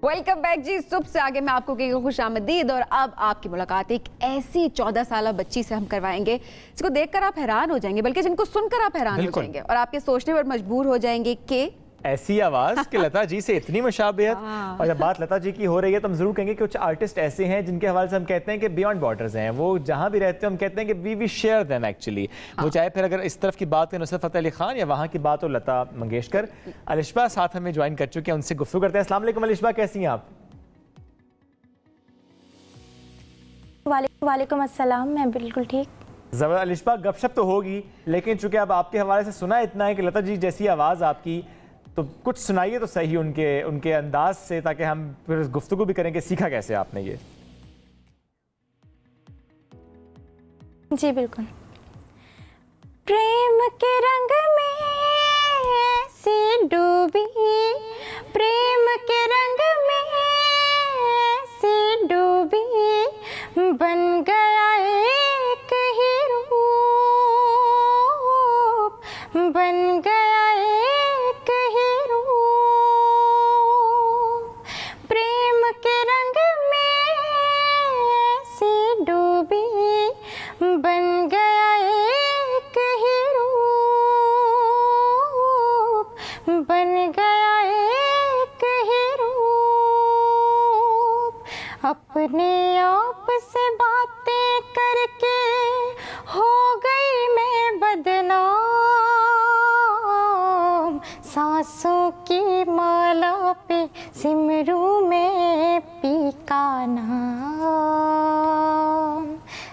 Welcome back जी। सुबह से आगे मैं आपको कहेंगे खुशामदीद, और अब आपकी मुलाकात एक ऐसी 14 साल बच्ची से हम करवाएंगे जिसको देखकर आप हैरान हो जाएंगे, बल्कि जिनको सुनकर आप हैरान हो जाएंगे और आपके सोचने पर मजबूर हो जाएंगे कि ऐसी आवाज कि लता जी से इतनी मुशाबियत। और जब बात लता जी की हो रही है तो हम जरूर कहेंगे कि कुछ आर्टिस्ट ऐसे हैं जिनके हवाले से हम कहते हैं कि बियॉन्ड बॉर्डर्स हैं, वो जहां भी रहते हैं हम कहते हैं कि वी शेयर देम एक्चुअली। वो चाहे फिर अगर इस तरफ की बात है नुसरत फतेह अली खान या वहां की बात हो लता मंगेशकर। अलिशबा साथ हमें ज्वाइन कर चुके हैं, उनसे गुफ्तगू करते हैं। अस्सलाम वालेकुम अलिशबा, कैसी हैं आप? वालेकुम अस्सलाम, मैं बिल्कुल ठीक। जबर अलिशबा, गपशप तो होगी, लेकिन चूंकि अब आपके हवाले से सुना इतना है कि लता जी जैसी आवाज़ आपकी, तो कुछ सुनाइए तो सही उनके अंदाज से, ताकि हम फिर गुफ्तगू भी करें कि सीखा कैसे आपने ये। जी बिल्कुल। प्रेम के रंग में ऐसे डूबी, प्रेम के रंग में ऐसे डूबी, बन गया एक ही रूप, बन गया एक ही रूप। प्रेम के रंग में ऐसे डूबी, बन गया एक ही रूप, बन गया एक ही रूप। अपने आप से बातें करके हो गई मैं बदनाम, सांसों की माला पे सिमरू में पी का नाम,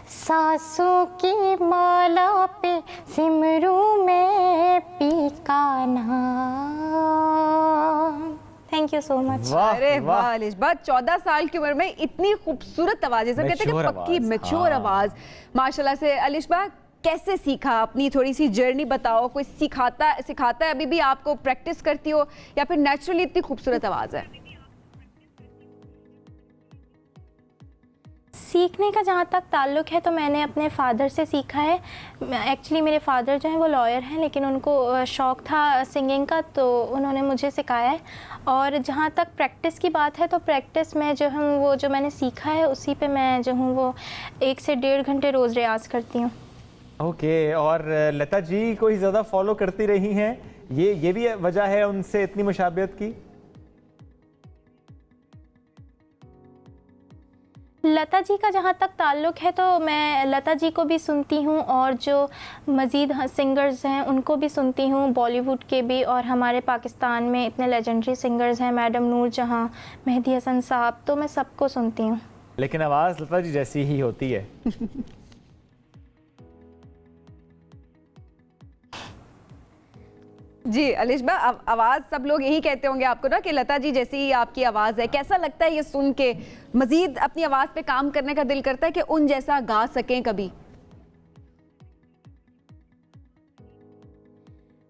सांसों की माला पे सिमरू में पी का नाम। Thank you so much. अरे वाह अलिशबा, 14 साल की उम्र में इतनी खूबसूरत आवाज है, सब कहते हैं कि पक्की मैच्योर आवाज माशाल्लाह से। अलिशबा, कैसे सीखा? अपनी थोड़ी सी जर्नी बताओ। कोई सिखाता है अभी भी आपको? प्रैक्टिस करती हो या फिर नेचुरली इतनी खूबसूरत आवाज है? सीखने का जहाँ तक ताल्लुक़ है तो मैंने अपने फ़ादर से सीखा है। एक्चुअली मेरे फ़ादर जो हैं वो लॉयर हैं, लेकिन उनको शौक़ था सिंगिंग का, तो उन्होंने मुझे सिखाया है। और जहाँ तक प्रैक्टिस की बात है तो प्रैक्टिस में जो हूँ वो जो मैंने सीखा है उसी पे मैं जो हूँ वो 1 से 1.5 घंटे रोज़ रियाज़ करती हूँ। ओके। और लता जी को ही ज़्यादा फॉलो करती रही हैं, ये भी वजह है उनसे इतनी मुशाबियत की? लता जी का जहाँ तक ताल्लुक़ है तो मैं लता जी को भी सुनती हूँ और जो मज़ीद सिंगर्स हैं उनको भी सुनती हूँ, बॉलीवुड के भी, और हमारे पाकिस्तान में इतने लेजेंडरी सिंगर्स हैं, मैडम नूर जहाँ, मेहदी हसन साहब, तो मैं सबको सुनती हूँ। लेकिन आवाज़ लता जी जैसी ही होती है। जी अलिशबा, आवाज़ सब लोग यही कहते होंगे आपको ना कि लता जी जैसी ही आपकी आवाज़ है। कैसा लगता है ये सुन के? मज़ीद अपनी आवाज़ पे काम करने का दिल करता है कि उन जैसा गा सकें कभी?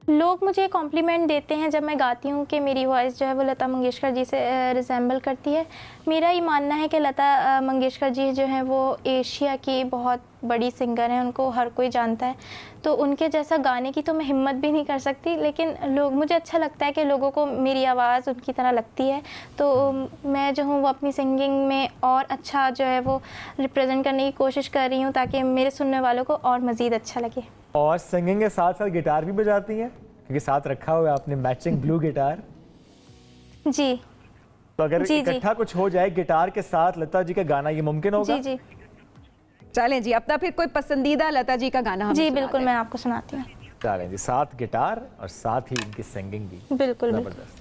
लोग मुझे कॉम्प्लीमेंट देते हैं जब मैं गाती हूँ कि मेरी वॉइस जो है वो लता मंगेशकर जी से रिजेंबल करती है। मेरा ये मानना है कि लता मंगेशकर जी जो हैं वो एशिया की बहुत बड़ी सिंगर हैं, उनको हर कोई जानता है, तो उनके जैसा गाने की तो मैं हिम्मत भी नहीं कर सकती, लेकिन मुझे अच्छा लगता है कि लोगों को मेरी आवाज़ उनकी तरह लगती है, तो मैं जो हूँ वो अपनी सिंगिंग में और अच्छा जो है वो रिप्रेजेंट करने की कोशिश कर रही हूँ ताकि मेरे सुनने वालों को और मज़ीद अच्छा लगे। और सिंगिंग के साथ साथ गिटार भी बजाती हैं, क्योंकि साथ रखा हुआ है आपने मैचिंग ब्लू गिटार। जी, तो अगर इकट्ठा कुछ हो जाए गिटार के साथ लता जी का गाना, ये मुमकिन होगा? जी जी, चलें जी, अपना फिर कोई पसंदीदा लता जी का गाना हम जी बिल्कुल मैं आपको सुनाती हूँ। चलें जी, साथ गिटार और साथ ही इनकी सिंगिंग भी बिल्कुल जबरदस्त।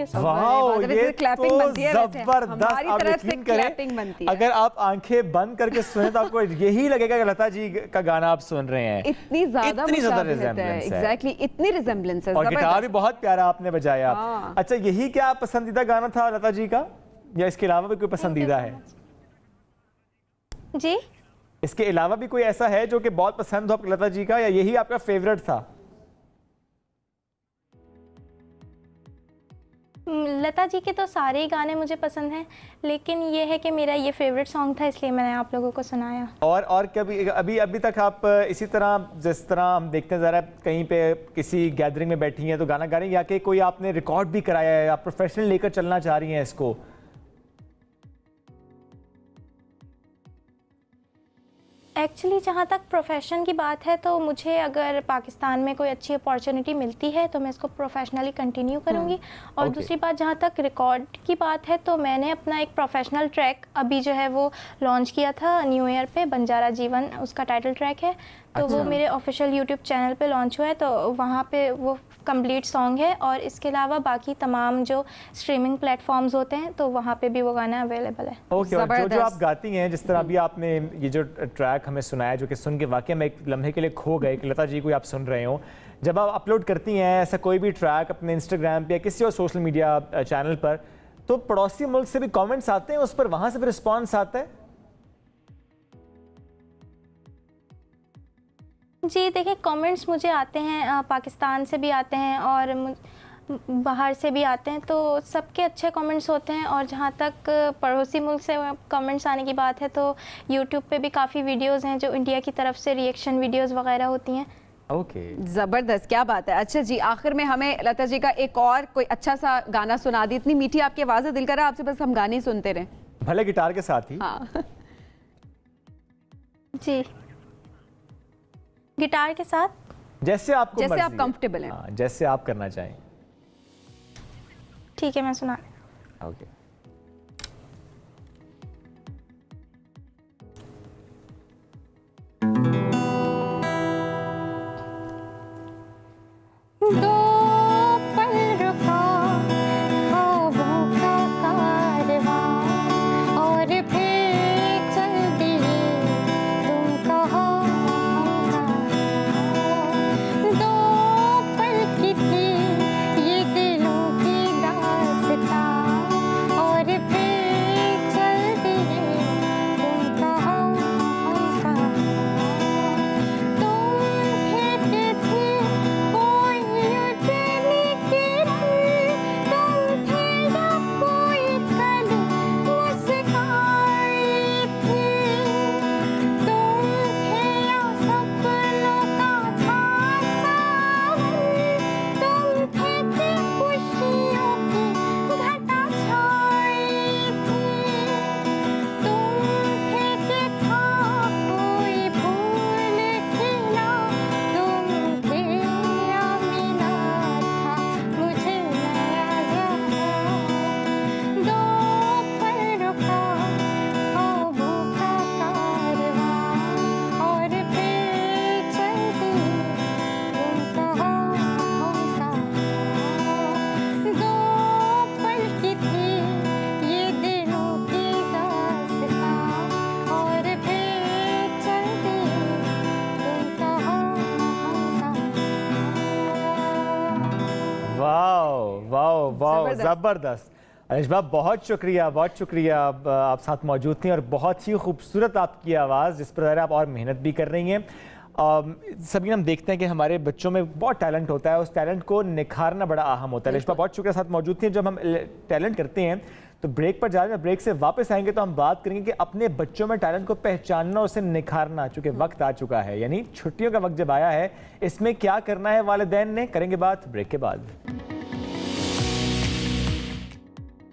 वाओ, ये क्लैपिंग तो बनती है वैसे। जबरदस्त। हमारी आप तरफ से यकीन करें, क्लैपिंग बनती है। अगर आप आंखें बंद करके सुने तो आपको यही लगेगा कि लता जी का गाना आप सुन रहे हैं। इतनी ज्यादा रिजेम्बलेंस है। एग्जैक्टली, इतनी रिजेम्बलेंस है। और गिटार भी बहुत प्यारा आपने बजाया। हाँ। अच्छा, यही क्या पसंदीदा गाना था लता जी का, या इसके अलावा भी कोई पसंदीदा है? जी, इसके अलावा भी कोई ऐसा है जो कि बहुत पसंद हो आपको लता जी का, या यही आपका फेवरेट था? लता जी के तो सारे ही गाने मुझे पसंद हैं, लेकिन ये है कि मेरा ये फेवरेट सॉन्ग था, इसलिए मैंने आप लोगों को सुनाया। और कभी अभी तक आप इसी तरह, जिस तरह हम देखते हैं, ज़रा कहीं पे किसी गैदरिंग में बैठी हैं तो गाना गा रही हैं, या कि कोई आपने रिकॉर्ड भी कराया है, आप प्रोफेशनल लेकर चलना चाह रही हैं इसको? एक्चुअली जहाँ तक प्रोफेशन की बात है, तो मुझे अगर पाकिस्तान में कोई अच्छी अपॉर्चुनिटी मिलती है तो मैं इसको प्रोफेशनली कंटिन्यू करूँगी। और दूसरी बात, जहाँ तक रिकॉर्ड की बात है, तो मैंने अपना एक प्रोफेशनल ट्रैक अभी जो है वो लॉन्च किया था न्यू ईयर पे, बंजारा जीवन उसका टाइटल ट्रैक है। तो वो मेरे ऑफिशियल यूट्यूब चैनल पे लॉन्च हुआ है, तो वहाँ पे वो कंप्लीट सॉन्ग है। और इसके अलावा बाकी तमाम जो स्ट्रीमिंग प्लेटफॉर्म्स होते हैं, तो वहाँ पे भी वो गाना अवेलेबल है। ओके, और जो आप गाती हैं, जिस तरह अभी आपने ये जो ट्रैक हमें सुनाया, जो कि सुन के वाकई में एक लम्हे के लिए खो गए कि लता जी को आप सुन रहे हो, जब आप अपलोड करती हैं ऐसा कोई भी ट्रैक अपने इंस्टाग्राम पे या किसी और सोशल मीडिया चैनल पर, तो पड़ोसी मुल्क से भी कमेंट्स आते हैं उस पर, वहाँ से भी रिस्पॉन्स आता है? जी देखिए, कमेंट्स मुझे आते हैं, पाकिस्तान से भी आते हैं और बाहर से भी आते हैं, तो सबके अच्छे कमेंट्स होते हैं। और जहाँ तक पड़ोसी मुल्क से कमेंट्स आने की बात है, तो यूट्यूब पे भी काफ़ी वीडियोस हैं जो इंडिया की तरफ से रिएक्शन वीडियोस वगैरह होती हैं। ओके, ज़बरदस्त, क्या बात है। अच्छा जी, आखिर में हमें लता जी का एक और कोई अच्छा सा गाना सुना दी। इतनी मीठी आपकी आवाज़ है, दिल कर रहा है आपसे बस हम गाने ही सुनते रहें, भले गिटार के साथ ही। हाँ जी, गिटार के साथ, जैसे आपको जैसे आप मर्जी कंफर्टेबल हैं। हाँ, जैसे आप करना चाहें। ठीक है, मैं सुना। ओके। दो पल रुका ख्वाबों का कारवां, और फिर चल दिए तुम कहाँ। दो पल की थी ये दिलों की दास्तां, और फिर चल दिए तुम कहाँ। तुम फेंके थे कोई उजली किरण, तुम थे या कोई कल मुस्काई थी, तुम थे या सपनों का था सावन, तुम थे कि खुशियों की घटा छाई थी, तुम थे कि था कोई फूल खिला, तुम थे या मिला था मुझे नया जहां। दो पल रुका ख्वाबों का कारवां, और फिर चल दिए तुम कहाँ। दो पल की थी ये दिलों की दास्तां, और फिर चल दिए तुम कहाँ। वाओ वाओ वाओ, जबरदस्त। ज़बरदस्त। अनिशा, बहुत शुक्रिया, बहुत शुक्रिया, आप साथ मौजूद थी, और बहुत ही खूबसूरत आपकी आवाज़, जिस पर ज़रा आप और मेहनत भी कर रही हैं। सभी हम देखते हैं कि हमारे बच्चों में बहुत टैलेंट होता है, उस टैलेंट को निखारना बड़ा अहम होता है। अनिशा, बहुत शुक्रिया, साथ मौजूद थी। जब हम टैलेंट करते हैं तो ब्रेक पर जा रहे हैं, ब्रेक से वापस आएंगे तो हम बात करेंगे कि अपने बच्चों में टैलेंट को पहचानना, उसे निखारना, चूँकि वक्त आ चुका है, यानी छुट्टियों का वक्त जब आया है, इसमें क्या करना है वालिदैन ने। करेंगे बात ब्रेक के बाद।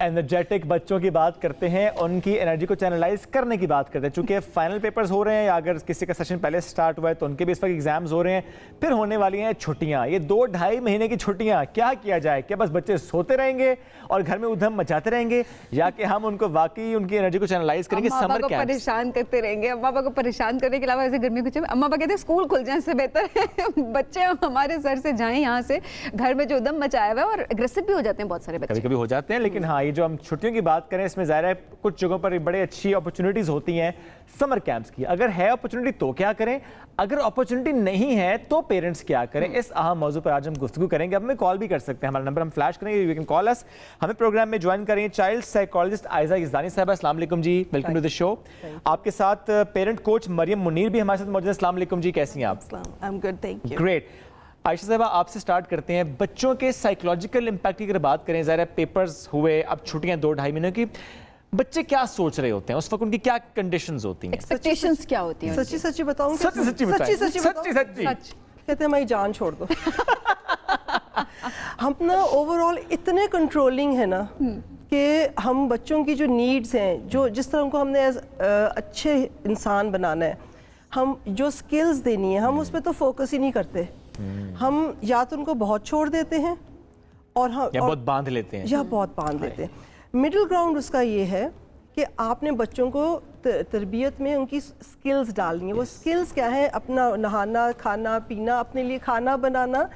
एनर्जेटिक बच्चों की बात करते हैं, उनकी एनर्जी को चैनलाइज करने की बात करते हैं। चूंकि फाइनल पेपर्स हो रहे हैं या अगर किसी का सेशन पहले स्टार्ट हुआ है तो उनके भी इस वक्त एग्जाम्स हो रहे हैं, फिर होने वाली हैं छुट्टियां। ये 2-2.5 महीने की छुट्टियां, क्या किया जाए? क्या बस बच्चे सोते रहेंगे और घर में उधम मचाते रहेंगे, या कि हम उनको वाकई उनकी एनर्जी को चैनलाइज करेंगे? समर कैंप परेशान करते रहेंगे। अम्मा पापा को परेशान करने के अलावा ऐसे गर्मी कुछ, अम्मा पापा कहते हैं स्कूल खुल जाए, इससे बेहतर है बच्चे हमारे सर से जाएं यहाँ से। घर में जो उधम मचाया हुआ है, और एग्रेसिव भी हो जाते हैं बहुत सारे बच्चे, कभी-कभी हो जाते हैं। लेकिन हाँ, ये जो हम छुट्टियों की बात करें, इसमें ज़ाहिर है कुछ जगहों पर बड़े अच्छी अपॉर्चुनिटीज होती हैं समर कैंप्स की। अगर है अपॉर्चुनिटी तो क्या करें, अगर अपॉर्चुनिटी नहीं है तो पेरेंट्स क्या करें? इस अहम मौजू पर आज हम गुफ्तगू करेंगे। अब हमें कॉल भी कर सकते हैं, हमारा नंबर हम फ्लैश करेंगे, यू कैन कॉल अस। हमें प्रोग्राम में ज्वाइन करें चाइल्ड साइकोलॉजिस्ट आयजा यज़दानी साहब। अस्सलाम वालेकुम जी, वेलकम टू द शो। आपके साथ पेरेंट कोच मरियम मुनीर भी हमारे साथ मौजूद है। अस्सलाम वालेकुम जी, कैसी हैं आप? I am good, thank you. Great. Ayesha साहबा, आपसे स्टार्ट करते हैं। बच्चों के साइकोलॉजिकल इम्पैक्ट की अगर बात करें, ज़ाहिर है पेपर्स हुए, अब छुट्टियां 2-2.5 महीने की, बच्चे क्या सोच रहे होते हैं उस वक्त? उनकी क्या कंडीशंस होती हैं, एक्सपेक्टेशंस क्या होती हैं? सच्ची सच्ची बताऊं? सच्ची कहते हैं मेरी जान छोड़ दो। हम ना ओवरऑल इतने कंट्रोलिंग है ना कि हम बच्चों की जो नीड्स हैं, जो जिस तरह उनको हमने अच्छे इंसान बनाना है, हम जो स्किल्स देनी है, हम उस पर तो फोकस ही नहीं करते। हम या तो उनको बहुत छोड़ देते हैं और हम बहुत बांध लेते हैं, या बहुत बांध लेते हैं। मिडिल ग्राउंड उसका ये है कि आपने बच्चों को तरबियत में उनकी स्किल्स डालनी है। वो स्किल्स क्या है? अपना नहाना, खाना पीना, अपने लिए खाना बनाना,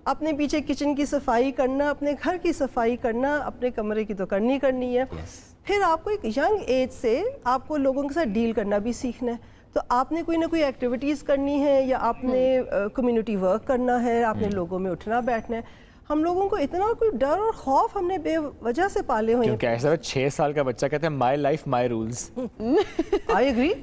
अपने पीछे किचन की सफाई करना, अपने घर की सफाई करना, अपने कमरे की तो करनी है। फिर आपको एक यंग एज से आपको लोगों के साथ डील करना भी सीखना है। तो आपने कोई ना कोई एक्टिविटीज़ करनी है, या आपने कम्युनिटी वर्क करना है, आपने लोगों में उठना बैठना है। हम लोगों को इतना कोई डर और खौफ हमने बेवजह से पाले हुए हैं। क्योंकि ऐसा 6 साल का बच्चा कहता है my life my rules. I agree.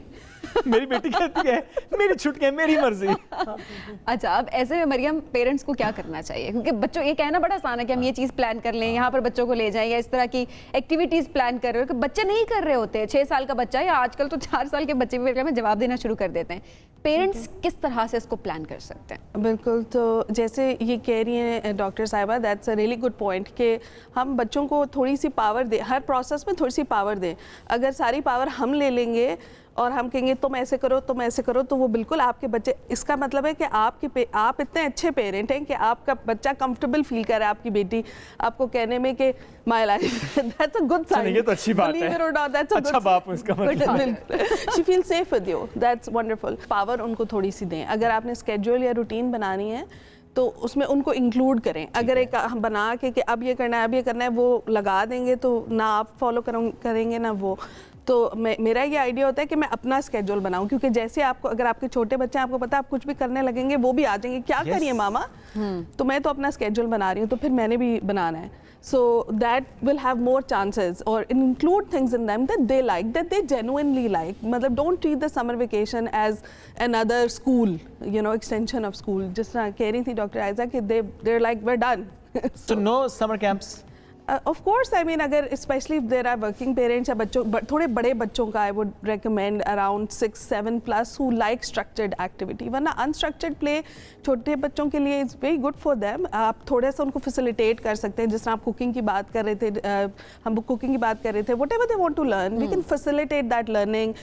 मेरी बेटी कहती है मेरी छुट्टियां मेरी मर्जी। अच्छा, अब ऐसे में मरियम पेरेंट्स को क्या करना चाहिए? क्योंकि बच्चों, ये कहना बड़ा आसान है कि हम ये चीज़ प्लान कर लें, यहाँ पर बच्चों को ले जाएं, या इस तरह की एक्टिविटीज़ प्लान कर रहे हो, कि बच्चे नहीं कर रहे होते। 6 साल का बच्चा, या आजकल तो 4 साल के बच्चे भी में जवाब देना शुरू कर देते हैं। पेरेंट्स किस तरह से इसको प्लान कर सकते हैं? बिल्कुल, तो जैसे ये कह रही हैं डॉक्टर साहिबा, that's a really good point कि हम बच्चों को थोड़ी सी पावर दें, हर प्रोसेस में थोड़ी सी पावर दें। अगर सारी पावर हम ले लेंगे और हम कहेंगे तुम ऐसे करो, तुम ऐसे करो, तो वो बिल्कुल आपके बच्चे, इसका मतलब है कि आप इतने अच्छे पेरेंट हैं कि आपका बच्चा कंफर्टेबल फील कर रहा है आपकी बेटी आपको कहने में कि my life, that's a good sign. ये तो अच्छी बात है। अच्छा बाप इसका मतलब। She feel safe with you, that's wonderful. Power उनको थोड़ी सी दें। अगर आपने स्केड्यूल या रूटीन बनानी है तो उसमें उनको इंक्लूड करें। अगर एक बना के कि अब ये करना है, अब ये करना है, वो लगा देंगे तो ना आप फॉलो करेंगे ना वो। तो मेरा ये आइडिया होता है कि मैं अपना स्केड्यूल बनाऊं, क्योंकि जैसे आपको, अगर आपके छोटे बच्चे हैं, आपको पता है आप कुछ भी करने लगेंगे वो भी आ जाएंगे, क्या करिए मामा। तो मैं तो अपना स्केड्यूल बना रही हूँ, तो फिर मैंने भी बनाना है। So that will have more chances, or include things in them that they like, that they genuinely like. मतलब don't treat the summer vacation as another school, you know, extension of school. जिस तरह कह रही थी doctor Aiza कि they're like we're done. So no summer camps. Of course, I mean, अगर especially if there are working parents या बच्चों, थोड़े बड़े बच्चों का I would recommend around 6-7 plus who like structured activity. वरना unstructured play छोटे बच्चों के लिए is very good for them. आप थोड़े सा उनको facilitate कर सकते हैं, जिस तरह आप कुकिंग की बात कर रहे थे, हम कुकिंग की बात कर रहे थे, whatever they want to learn, we can facilitate that learning.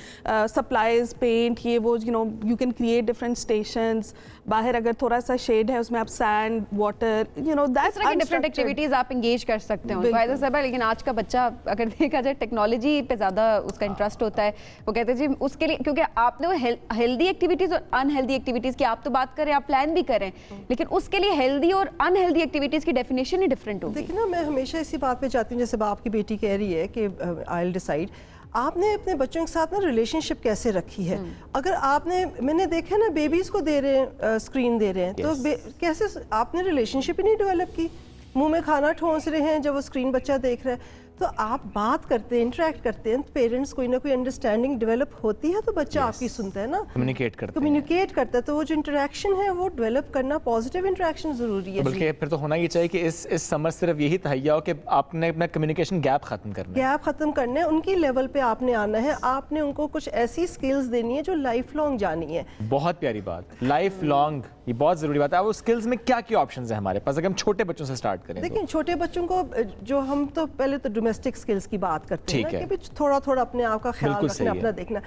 Supplies, paint, ये वो, you know, you can create different stations. बाहर अगर थोड़ा सा शेड है उसमें आप sand, water, you know, that's different activities आप एंगेज कर सकते हैं उनको। सब है, लेकिन आज का बच्चा अगर देखा जाए टेक्नोलॉजी पे ज़्यादा उसका इंटरेस्ट होता है। वो कहते हैं जी उसके लिए, क्योंकि आपने वो हेल्दी एक्टिविटीज़ और अनहेल्दी एक्टिविटीज़ की आप तो बात करें, आप प्लान भी करें, लेकिन उसके लिए हेल्दी और अनहेल्दी एक्टिविटीज़ की डेफिनेशन ही डिफरेंट होगी। देखिए ना, मैं हमेशा इसी बात पे जाती हूँ, जैसे आपकी बेटी कह रही है कि आई विल डिसाइड, आपने अपने बच्चों के साथ ना रिलेशनशिप कैसे रखी है। अगर आपने, मैंने देखा ना, बेबीज़ को दे रहे हैं, स्क्रीन दे रहे हैं, तो कैसे आपने रिलेशनशिप ही नहीं डेवलप की। मुंह में खाना ठोंस रहे हैं जब वो स्क्रीन बच्चा देख रहा है। तो आप बात करते हैं, इंटरेक्ट करते हैं, पेरेंट्स कोई ना कोई अंडरस्टैंडिंग डेवलप होती है, तो बच्चा आपकी सुनता है ना, कम्युनिकेट करता है। तो वो जो इंटरेक्शन है वो डेवलप करना, पॉजिटिव इंटरेक्शन ज़रूरी है। बल्कि फिर तो होना ये चाहिए कि इस समर सिर्फ यही तहैया हो कि आपने अपना कम्युनिकेशन गैप खत्म करना है, उनकी लेवल पे आपने आना है, आपने उनको कुछ ऐसी स्किल्स देनी है जो लाइफ लॉन्ग जानी है। बहुत प्यारी बात, लाइफ लॉन्ग, ये बहुत ज़रूरी बात है। वो स्किल्स में क्या क्या ऑप्शंस है हमारे पास अगर हम छोटे बच्चों से स्टार्ट करें? देखिए, छोटे बच्चों को जो हम तो पहले तो डोमेस्टिक स्किल्स की बात करते हैं ठीक ना है। कि थोड़ा थोड़ा अपने आप का ख्याल बिल्कुल रखना, सही है। अपना देखना।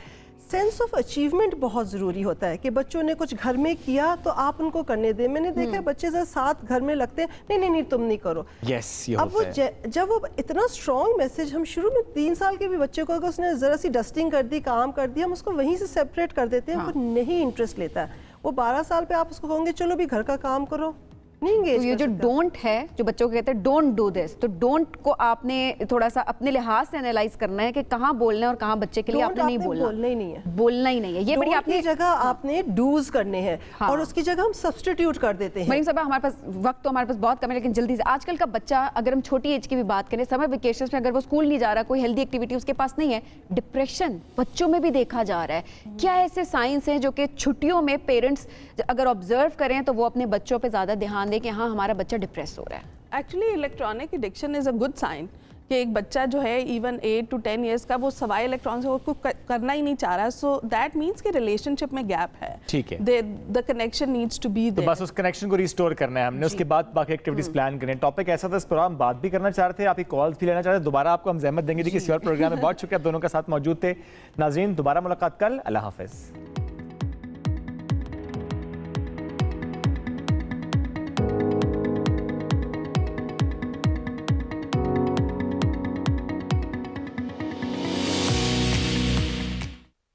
सेंस ऑफ अचीवमेंट बहुत ज़रूरी होता है कि बच्चों ने कुछ घर में किया तो आप उनको करने दें। मैंने देखा है बच्चे जरा साथ घर में लगते हैं, नहीं नहीं नहीं तुम नहीं करो। यस, ये अब वो होता है। जब वो इतना स्ट्रॉन्ग मैसेज हम शुरू में 3 साल के भी बच्चे को अगर उसने ज़रा सी डस्टिंग कर दी, काम कर दिया, हम उसको वहीं से सेपरेट कर देते हैं। वो नहीं इंटरेस्ट लेता है। वो 12 साल पे आप उसको कहोगे चलो भी घर का काम करो, नहीं तो engage ये कर जो सकता। डोंट है, जो बच्चों को कहते हैं डोंट डू दिस, तो डोंट को आपने थोड़ा सा अपने लिहाज से एनालाइज करना है कि कहाँ बोलना है और कहाँ बच्चे के लिए Don't आपने नहीं आपने बोलना। बोलना ही नहीं है। बोलना ही नहीं है। ये बड़ी Don't आपने की जगह आपने डूज करने हैं और उसकी जगह हम सब्स्टिट्यूट कर देते हैं। मरीम साहब, हमारे पास वक्त तो हमारे पास बहुत कम है, लेकिन जल्दी से आजकल का बच्चा, अगर हम छोटी एज की भी बात करें, समर वेकेशंस में अगर वो स्कूल नहीं जा रहा, कोई हेल्दी एक्टिविटी उसके पास नहीं है, डिप्रेशन बच्चों में भी देखा जा रहा है। क्या ऐसे साइंस हैं जो कि छुट्टियों में पेरेंट्स अगर ऑब्जर्व करें तो वो अपने बच्चों पे ज़्यादा ध्यान दें कि हाँ हमारा बच्चा डिप्रेस हो रहा है? Actually electronic addiction is a good sign कि एक बच्चा जो है इवन 8 to 10 ईयर्स का वो सवाई इलेक्ट्रॉन से उसको करना ही नहीं चाह रहा, सो दैट मीन्स कि रिलेशनशिप में गैप है। ठीक है, the connection needs to be तो देयर। बस उस कनेक्शन को रिस्टोर करना है हमने, उसके बाद बाकी एक्टिविटीज प्लान करें। टॉपिक ऐसा था, इस पर हम बात भी करना चाह रहे थे, आपकी कॉल्स भी लेना चाह रहे थे। दोबारा आपको हम जहमत देंगे जी किसी और प्रोग्राम में। बहुत शुक्रिया, आप दोनों का साथ मौजूद थे। नाज़रीन, दोबारा मुलाकात कल। अल्लाह हाफिज़।